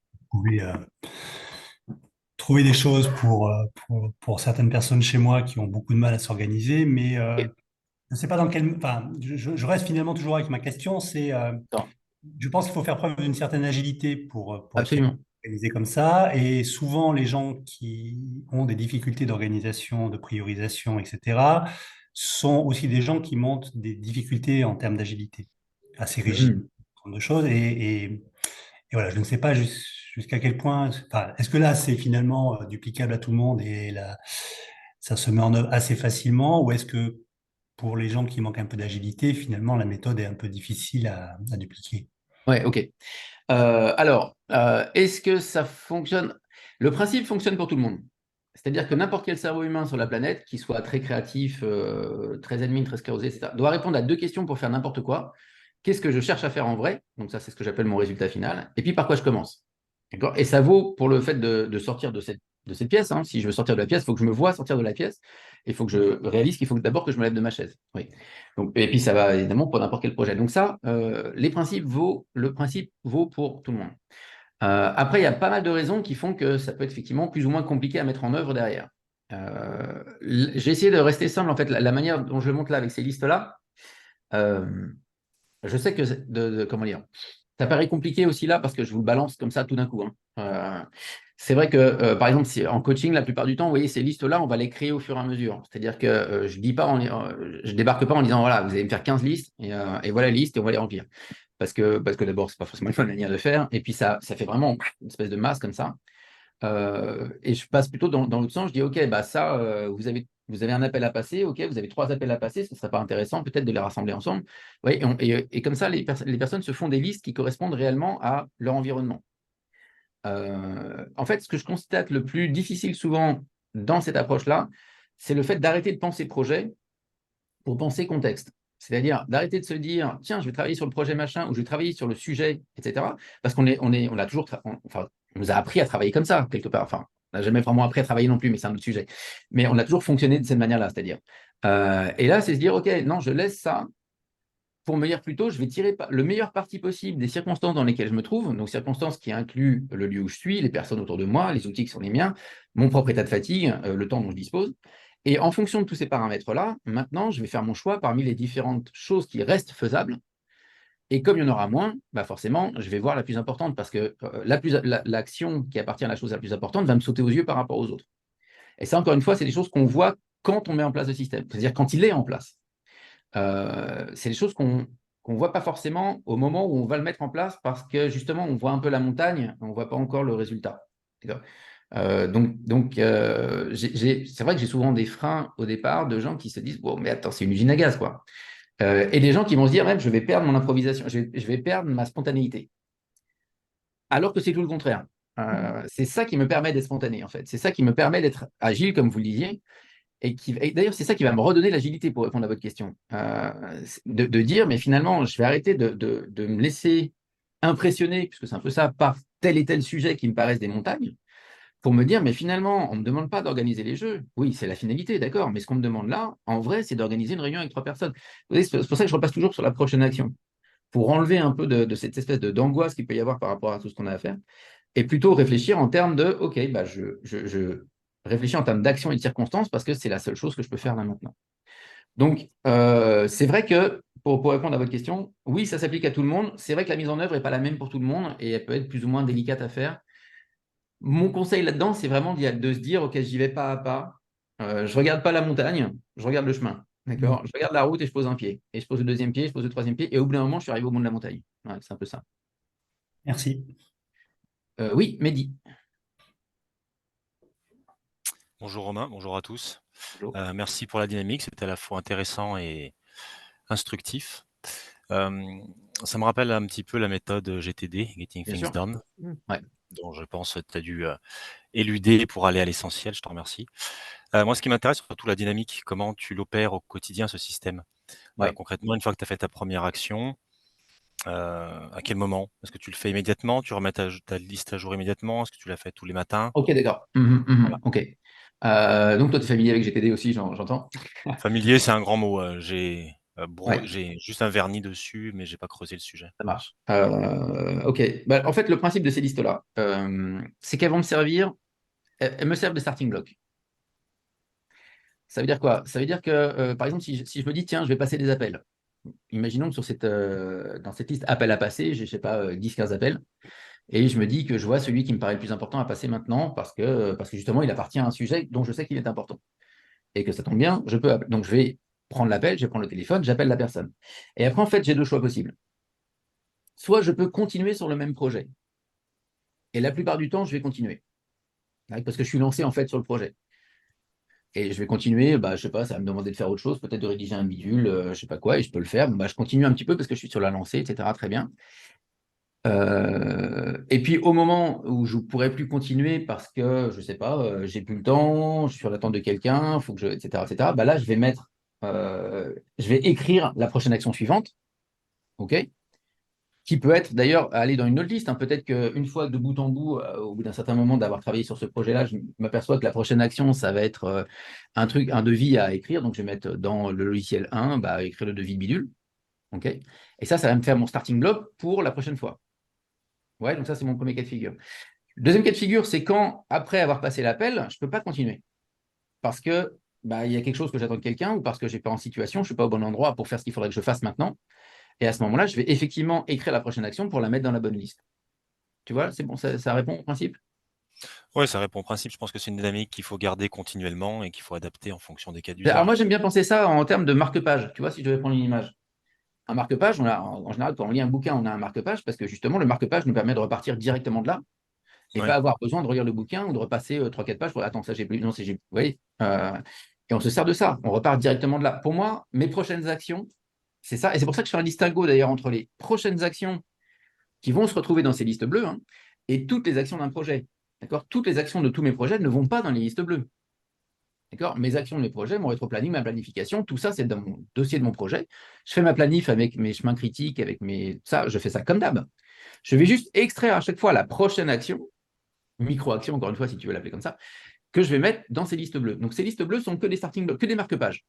trouver des choses pour certaines personnes chez moi qui ont beaucoup de mal à s'organiser, mais Ok. je ne sais pas dans quel... Enfin, je reste finalement toujours avec ma question, c'est... Attends, je pense qu'il faut faire preuve d'une certaine agilité pour être absolument. organisé comme ça. Et souvent, les gens qui ont des difficultés d'organisation, de priorisation, etc., sont aussi des gens qui montrent des difficultés en termes d'agilité, assez rigides, Mhm. de choses. Et voilà, je ne sais pas jusqu'à quel point. Enfin, est-ce que là, c'est finalement duplicable à tout le monde et là, ça se met en œuvre assez facilement, ou est-ce que pour les gens qui manquent un peu d'agilité, finalement, la méthode est un peu difficile à dupliquer? Ouais, ok. Alors, est-ce que ça fonctionne? Le principe fonctionne pour tout le monde. C'est-à-dire que n'importe quel cerveau humain sur la planète, qui soit très créatif, très admin, très sclérosé, etc., doit répondre à deux questions pour faire n'importe quoi. Qu'est-ce que je cherche à faire en vrai? Donc ça, c'est ce que j'appelle mon résultat final. Et puis, par quoi je commence? D'accord? Et ça vaut pour le fait de sortir de cette pièce, hein. Si je veux sortir de la pièce, il faut que je me vois sortir de la pièce. Il faut que je réalise qu'il faut d'abord que je me lève de ma chaise. Oui. Donc, et puis, ça va évidemment pour n'importe quel projet. Donc ça, le principe vaut pour tout le monde. Après, il y a pas mal de raisons qui font que ça peut être effectivement plus ou moins compliqué à mettre en œuvre derrière. J'ai essayé de rester simple. En fait, la manière dont je monte là avec ces listes-là, euh, je sais que comment dire, ça paraît compliqué aussi là parce que je vous le balance comme ça tout d'un coup, hein. C'est vrai que, par exemple, en coaching, la plupart du temps, vous voyez, ces listes-là, on va les créer au fur et à mesure. C'est-à-dire que je débarque pas en disant, voilà, vous allez me faire 15 listes et voilà les listes et on va les remplir. Parce que d'abord, c'est pas forcément une bonne manière de faire. Et puis, ça fait vraiment une espèce de masse comme ça. Et je passe plutôt dans l'autre sens. Je dis, OK, bah ça, vous avez un appel à passer. OK, vous avez 3 appels à passer. Ce ne serait pas intéressant peut-être de les rassembler ensemble. Ouais, et comme ça, les personnes se font des listes qui correspondent réellement à leur environnement. En fait, ce que je constate le plus difficile souvent dans cette approche-là, c'est le fait d'arrêter de penser projet pour penser contexte. C'est-à-dire d'arrêter de se dire, tiens, je vais travailler sur le projet machin, ou je vais travailler sur le sujet, etc. Parce qu'on a toujours, enfin, on nous a appris à travailler comme ça, quelque part. Enfin, on n'a jamais vraiment appris à travailler non plus, mais c'est un autre sujet. Mais on a toujours fonctionné de cette manière-là, c'est-à-dire. Et là, c'est se dire, OK, non, je laisse ça pour me dire plutôt, je vais tirer le meilleur parti possible des circonstances dans lesquelles je me trouve, donc circonstances qui incluent le lieu où je suis, les personnes autour de moi, les outils qui sont les miens, mon propre état de fatigue, le temps dont je dispose. Et en fonction de tous ces paramètres-là, maintenant, je vais faire mon choix parmi les différentes choses qui restent faisables. Et comme il y en aura moins, bah forcément, je vais voir la plus importante parce que l'action qui appartient à la chose la plus importante va me sauter aux yeux par rapport aux autres. Et ça, encore une fois, c'est des choses qu'on voit quand on met en place le système, c'est-à-dire quand il est en place. C'est des choses qu'on ne voit pas forcément au moment où on va le mettre en place parce que justement, on voit un peu la montagne, on ne voit pas encore le résultat. Donc c'est vrai que j'ai souvent des freins au départ de gens qui se disent, bon, mais attends, c'est une usine à gaz, quoi. Et des gens qui vont se dire, même, je vais perdre mon improvisation, je vais perdre ma spontanéité. Alors que c'est tout le contraire. C'est ça qui me permet d'être spontané, en fait. C'est ça qui me permet d'être agile, comme vous le disiez. Et d'ailleurs, c'est ça qui va me redonner l'agilité pour répondre à votre question. De dire, mais finalement, je vais arrêter de me laisser impressionner, puisque c'est un peu ça, par tel et tel sujet qui me paraissent des montagnes, pour me dire, mais finalement, on ne me demande pas d'organiser les jeux. Oui, c'est la finalité, d'accord, mais ce qu'on me demande là, en vrai, c'est d'organiser une réunion avec 3 personnes. Vous voyez, c'est pour ça que je repasse toujours sur la prochaine action, pour enlever un peu de cette espèce d'angoisse qu'il peut y avoir par rapport à tout ce qu'on a à faire, et plutôt réfléchir en termes de, OK, bah, je réfléchis en termes d'action et de circonstances parce que c'est la seule chose que je peux faire là maintenant. Donc, c'est vrai que, pour répondre à votre question, oui, ça s'applique à tout le monde. C'est vrai que la mise en œuvre n'est pas la même pour tout le monde et elle peut être plus ou moins délicate à faire. Mon conseil là-dedans, c'est vraiment de se dire, OK, j'y vais pas à pas. Je ne regarde pas la montagne, je regarde le chemin. D'accord. Je regarde la route et je pose un pied. Et je pose le deuxième pied, je pose le troisième pied. Et au bout d'un moment, je suis arrivé au bout de la montagne. Ouais, c'est un peu ça. Merci. Oui, Mehdi. Bonjour Romain, bonjour à tous. Bonjour. Merci pour la dynamique, c'était à la fois intéressant et instructif. Ça me rappelle un petit peu la méthode GTD, Getting Bien Things sûr. Done, Ouais. dont je pense que tu as dû éluder pour aller à l'essentiel, je te remercie. Moi, ce qui m'intéresse, c'est surtout la dynamique, comment tu l'opères au quotidien, ce système. Ouais. Concrètement, une fois que tu as fait ta première action, à quel moment? Est-ce que tu le fais immédiatement? Tu remets ta liste à jour immédiatement? Est-ce que tu la fais tous les matins? Ok, d'accord. Voilà. Ok. Donc, toi, tu es familier avec GTD aussi, j'entends. Familier, c'est un grand mot. J'ai Ouais, juste un vernis dessus, mais j'ai pas creusé le sujet. ça marche. Ok. Bah, en fait, le principe de ces listes-là, c'est qu'elles vont me servir, elles me servent de starting block. Ça veut dire quoi? Ça veut dire que, par exemple, si je me dis, tiens, je vais passer des appels. Imaginons que dans cette liste appels à passer, j'ai, je sais pas, 10-15 appels. Et je me dis que je vois celui qui me paraît le plus important à passer maintenant parce que justement, il appartient à un sujet dont je sais qu'il est important. Et que ça tombe bien, je peux appeler. Donc, je vais prendre l'appel, je vais prendre le téléphone, j'appelle la personne. Et après, en fait, j'ai 2 choix possibles. Soit je peux continuer sur le même projet. Et la plupart du temps, je vais continuer. Parce que je suis lancé, en fait, sur le projet. Et je vais continuer, bah, je sais pas, ça va me demander de faire autre chose, peut-être de rédiger un bidule, je sais pas quoi, et je peux le faire. Bon, bah, je continue un petit peu parce que je suis sur la lancée, etc. Très bien. Et puis au moment où je ne pourrais plus continuer parce que, je ne sais pas, j'ai plus le temps, je suis sur l'attente de quelqu'un, faut que etc., bah là, je vais écrire la prochaine action suivante, ok, qui peut être d'ailleurs aller dans une autre liste, hein. Peut-être qu'une fois de bout en bout, au bout d'un certain moment d'avoir travaillé sur ce projet-là, je m'aperçois que la prochaine action, ça va être un devis à écrire, donc je vais mettre dans le logiciel 1, bah, écrire le devis bidule, ok, et ça va me faire mon starting block pour la prochaine fois. Ouais, donc ça, c'est mon premier cas de figure. Le deuxième cas de figure, c'est quand, après avoir passé l'appel, je ne peux pas continuer. Parce que bah, il y a quelque chose que j'attends de quelqu'un ou parce que je n'ai pas en situation, je ne suis pas au bon endroit pour faire ce qu'il faudrait que je fasse maintenant. Et à ce moment-là, je vais effectivement écrire la prochaine action pour la mettre dans la bonne liste. Tu vois, c'est bon, ça répond au principe? Ouais, ça répond au principe. Je pense que c'est une dynamique qu'il faut garder continuellement et qu'il faut adapter en fonction des cas Alors moi, d'usage. j'aime bien penser ça en termes de marque-page. Tu vois, si je devais prendre une image. Un marque-page, en général, quand on lit un bouquin, on a un marque-page parce que justement, le marque-page nous permet de repartir directement de là. Et Ouais. pas avoir besoin de relire le bouquin ou de repasser 3-4 pages pour attends, ça j'ai plus. Non, c'est j'ai. Vous voyez et on se sert de ça. On repart directement de là. Pour moi, mes prochaines actions, c'est ça. Et c'est pour ça que je fais un distinguo d'ailleurs entre les prochaines actions qui vont se retrouver dans ces listes bleues et toutes les actions d'un projet. D'accord. Toutes les actions de tous mes projets ne vont pas dans les listes bleues. D'accord? Mes actions, mes projets, mon rétro-planning, ma planification, tout ça, c'est dans mon dossier de mon projet. Je fais ma planif avec mes chemins critiques, avec mes. Ça, je fais ça comme d'hab. Je vais juste extraire à chaque fois la prochaine action, micro-action, encore une fois, si tu veux l'appeler comme ça, que je vais mettre dans ces listes bleues. Donc, ces listes bleues sont que des starting blocks, que des marque-pages.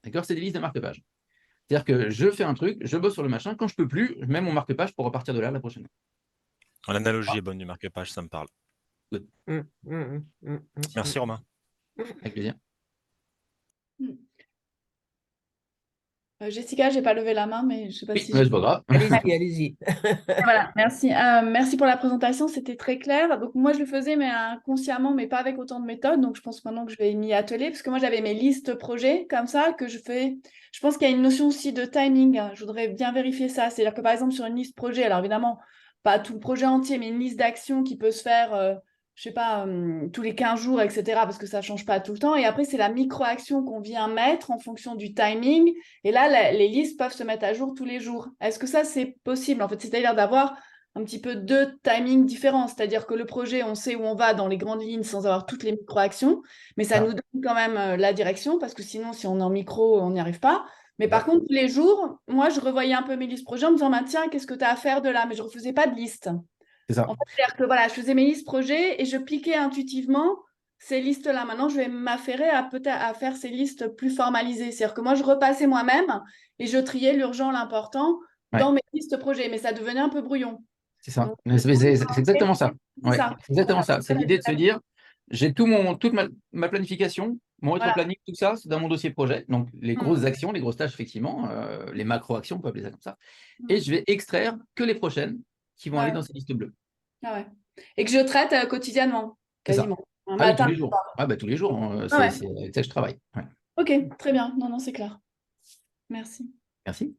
D'accord? C'est des listes de marque-pages. C'est-à-dire que je fais un truc, je bosse sur le machin, quand je peux plus, je mets mon marque-page pour repartir de là la prochaine. L'analogie est bonne du marque-page, ça me parle. Merci Romain. Avec plaisir. Jessica, j'ai pas levé la main, mais je sais pas Oui, si. mais c'est pas grave. Allez-y, allez-y. Voilà, merci. Merci pour la présentation, c'était très clair. Donc moi, je le faisais, mais inconsciemment, mais pas avec autant de méthodes. Donc je pense maintenant que je vais m'y atteler, parce que moi, j'avais mes listes projets comme ça que je fais. Je pense qu'il y a une notion aussi de timing, hein. Je voudrais bien vérifier ça. C'est-à-dire que par exemple, sur une liste projet, alors évidemment, pas tout le projet entier, mais une liste d'actions qui peut se faire, je sais pas, tous les 15 jours, etc., parce que ça change pas tout le temps. Et après, c'est la micro-action qu'on vient mettre en fonction du timing. Et là, les listes peuvent se mettre à jour tous les jours. Est-ce que ça, c'est possible, en fait? C'est-à-dire d'avoir un petit peu deux timings différents. C'est-à-dire que le projet, on sait où on va dans les grandes lignes sans avoir toutes les micro-actions, mais ça nous donne quand même la direction, parce que sinon, si on est en micro, on n'y arrive pas. Mais par contre, tous les jours, moi, je revoyais un peu mes listes projets en me disant, bah, tiens, qu'est-ce que tu as à faire de là? Mais je ne refaisais pas de liste. C'est ça. En fait, c'est-à-dire que voilà, je faisais mes listes projets et je piquais intuitivement ces listes-là. Maintenant, je vais m'affairer à peut-être à faire ces listes plus formalisées. C'est-à-dire que moi, je repassais moi-même et je triais l'urgent, l'important dans mes listes projets, mais ça devenait un peu brouillon. C'est ça. Donc, C'est exactement ça. c'est Ouais, ça. c'est exactement Voilà. ça. C'est l'idée de se dire, j'ai toute ma planification, mon Voilà. rétro-planning, tout ça, c'est dans mon dossier projet. Donc, les grosses Mm. actions, les grosses tâches, effectivement, les macro-actions, on peut appeler ça comme ça. Et je vais extraire que les prochaines qui vont aller dans ces listes bleues. Ah ouais. Et que je traite quotidiennement, C'est ça. quasiment. Un Ah oui, matin. tous les jours. Ah bah, tous les jours, hein, Ah ouais. c'est avec ça que je travaille. Ouais. Ok, très bien. Non, non, c'est clair. Merci. Merci.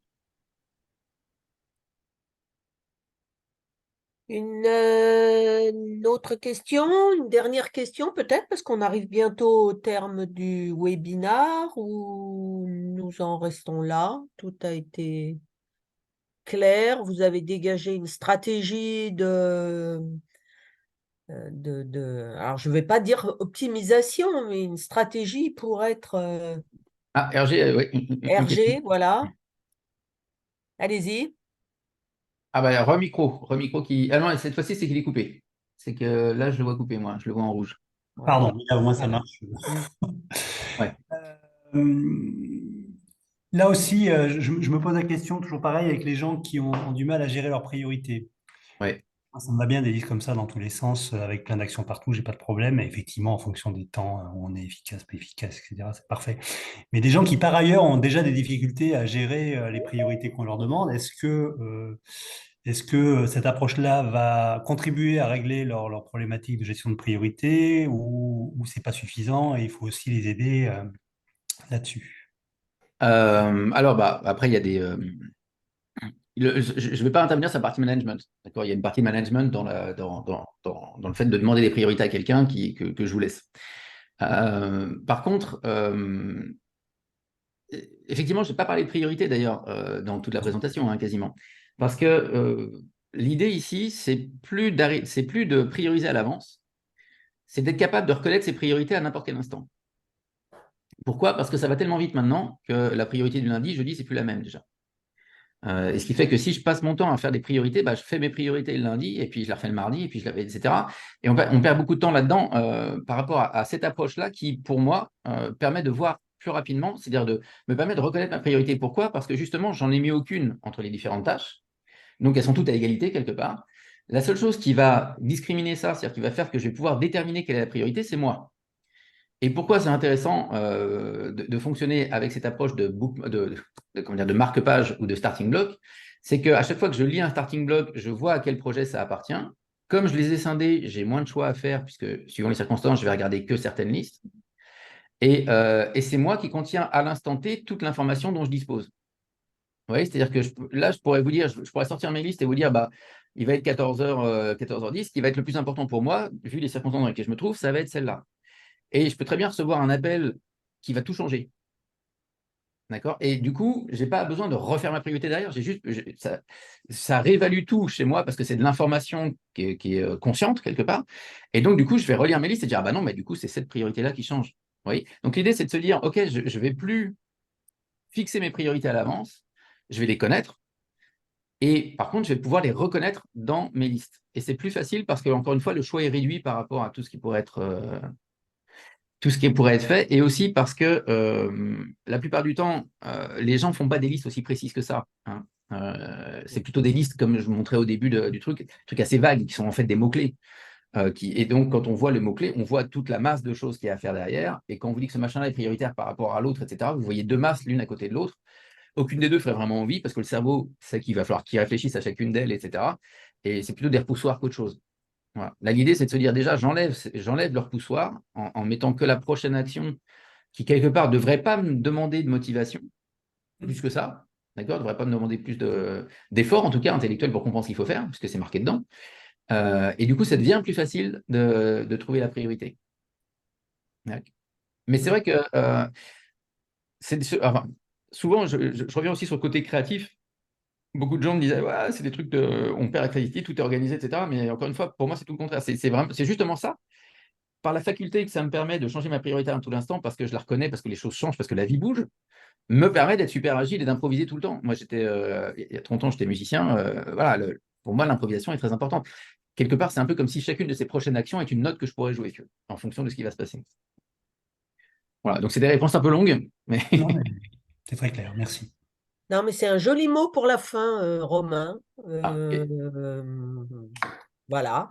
Une autre question, une dernière question peut-être, parce qu'on arrive bientôt au terme du webinar ou nous en restons là. Tout a été clair. Vous avez dégagé une stratégie alors je ne vais pas dire optimisation, mais une stratégie pour être Ah, RG, oui. Une question. RG, voilà. Allez-y. Ah bah, remicro qui. Ah non, cette fois-ci, c'est qu'il est coupé. C'est que là, je le vois coupé, moi. Je le vois en rouge. Pardon, là, au moins ça Voilà. marche. Ouais. Là aussi, je me pose la question, toujours pareil, avec les gens qui ont du mal à gérer leurs priorités. Ouais. Ça me va bien des listes comme ça dans tous les sens, avec plein d'actions partout, j'ai pas de problème. Et effectivement, en fonction des temps où on est efficace, pas efficace, etc., c'est parfait. Mais des gens qui, par ailleurs, ont déjà des difficultés à gérer les priorités qu'on leur demande, est-ce que cette approche-là va contribuer à régler leurs problématiques de gestion de priorité ou c'est pas suffisant et il faut aussi les aider là-dessus? Alors, bah, après, il y a des. Je ne vais pas intervenir sur la partie management. D'accord? Il y a une partie management dans le fait de demander des priorités à quelqu'un que je vous laisse. Par contre, effectivement, je n'ai pas parlé de priorité d'ailleurs dans toute la présentation, hein, quasiment. Parce que l'idée ici, c'est plus de prioriser à l'avance, c'est d'être capable de reconnaître ses priorités à n'importe quel instant. Pourquoi? Parce que ça va tellement vite maintenant que la priorité du lundi, jeudi, c'est plus la même déjà. Et ce qui fait que si je passe mon temps à faire des priorités, bah, je fais mes priorités le lundi, et puis je les refais le mardi, et puis je les refais, etc. Et on perd beaucoup de temps là-dedans par rapport à cette approche-là qui, pour moi, permet de voir plus rapidement, c'est-à-dire de me permet de reconnaître ma priorité. Pourquoi? Parce que justement, j'en ai mis aucune entre les différentes tâches. Donc, elles sont toutes à égalité quelque part. La seule chose qui va discriminer ça, c'est-à-dire qui va faire que je vais pouvoir déterminer quelle est la priorité, c'est moi. Et pourquoi c'est intéressant de fonctionner avec cette approche de marque-page ou de starting block, c'est qu'à chaque fois que je lis un starting block, je vois à quel projet ça appartient. Comme je les ai scindés, j'ai moins de choix à faire, puisque suivant les circonstances, je vais regarder que certaines listes. Et c'est moi qui contiens à l'instant T toute l'information dont je dispose. Vous voyez, c'est-à-dire que là, je pourrais vous dire, je pourrais sortir mes listes et vous dire, bah, il va être 14h, 14h10, ce qui va être le plus important pour moi, vu les circonstances dans lesquelles je me trouve, ça va être celle-là. Et je peux très bien recevoir un appel qui va tout changer. D'accord? Et du coup, je n'ai pas besoin de refaire ma priorité derrière. Ça réévalue tout chez moi parce que c'est de l'information qui est consciente quelque part. Et donc, du coup, je vais relire mes listes et dire, ah bah non, mais du coup, c'est cette priorité-là qui change. Oui. Donc l'idée, c'est de se dire, OK, je ne vais plus fixer mes priorités à l'avance, je vais les connaître. Et par contre, je vais pouvoir les reconnaître dans mes listes. Et c'est plus facile parce que, encore une fois, le choix est réduit par rapport à tout ce qui pourrait être, tout ce qui pourrait être fait. Et aussi parce que la plupart du temps, les gens ne font pas des listes aussi précises que ça, hein. C'est plutôt des listes, comme je vous montrais au début du truc assez vagues, qui sont en fait des mots-clés. Et donc, quand on voit le mot-clé, on voit toute la masse de choses qu'il y a à faire derrière. Et quand on vous dit que ce machin-là est prioritaire par rapport à l'autre, etc., vous voyez deux masses l'une à côté de l'autre. Aucune des deux ferait vraiment envie parce que le cerveau sait qu'il va falloir qu'il réfléchisse à chacune d'elles, etc. Et c'est plutôt des repoussoirs qu'autre chose. Voilà. Là, l'idée, c'est de se dire déjà, j'enlève le repoussoir en mettant que la prochaine action qui, quelque part, ne devrait pas me demander de motivation, plus que ça. D'accord, ne devrait pas me demander plus d'efforts, en tout cas intellectuel, pour comprendre ce qu'il faut faire, puisque c'est marqué dedans. Et du coup, ça devient plus facile de trouver la priorité. Mais c'est vrai que enfin, souvent, je reviens aussi sur le côté créatif. Beaucoup de gens me disaient, ouais, c'est des trucs on perd la créativité, tout est organisé, etc. Mais encore une fois, pour moi, c'est tout le contraire. C'est justement ça, par la faculté que ça me permet de changer ma priorité à tout l'instant, parce que je la reconnais, parce que les choses changent, parce que la vie bouge, me permet d'être super agile et d'improviser tout le temps. Moi, il y a 30 ans, j'étais musicien. Voilà, pour moi, l'improvisation est très importante. Quelque part, c'est un peu comme si chacune de ces prochaines actions est une note que je pourrais jouer, en fonction de ce qui va se passer. Voilà, donc c'est des réponses un peu longues, mais Non, mais c'est très clair, merci. Non, mais c'est un joli mot pour la fin, Romain. Ah, ok. Voilà.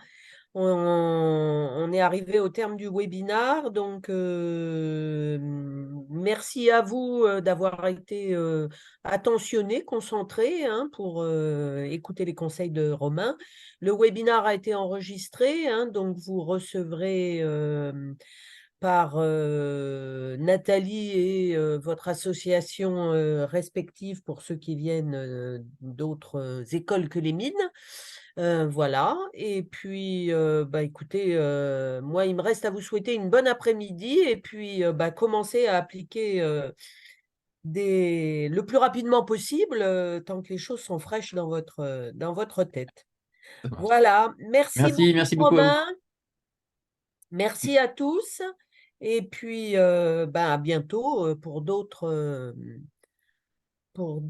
On est arrivé au terme du webinaire, donc merci à vous d'avoir été attentionnés, concentrés, hein, pour écouter les conseils de Romain. Le webinaire a été enregistré, hein, donc vous recevrez par Nathalie et votre association respective pour ceux qui viennent d'autres écoles que les mines. Voilà, et puis bah, écoutez, moi il me reste à vous souhaiter une bonne après-midi et puis bah, commencer à appliquer le plus rapidement possible tant que les choses sont fraîches dans votre tête. Ça marche. Voilà, merci Merci beaucoup beaucoup à vous. Romain, merci à tous et puis bah, à bientôt pour d'autres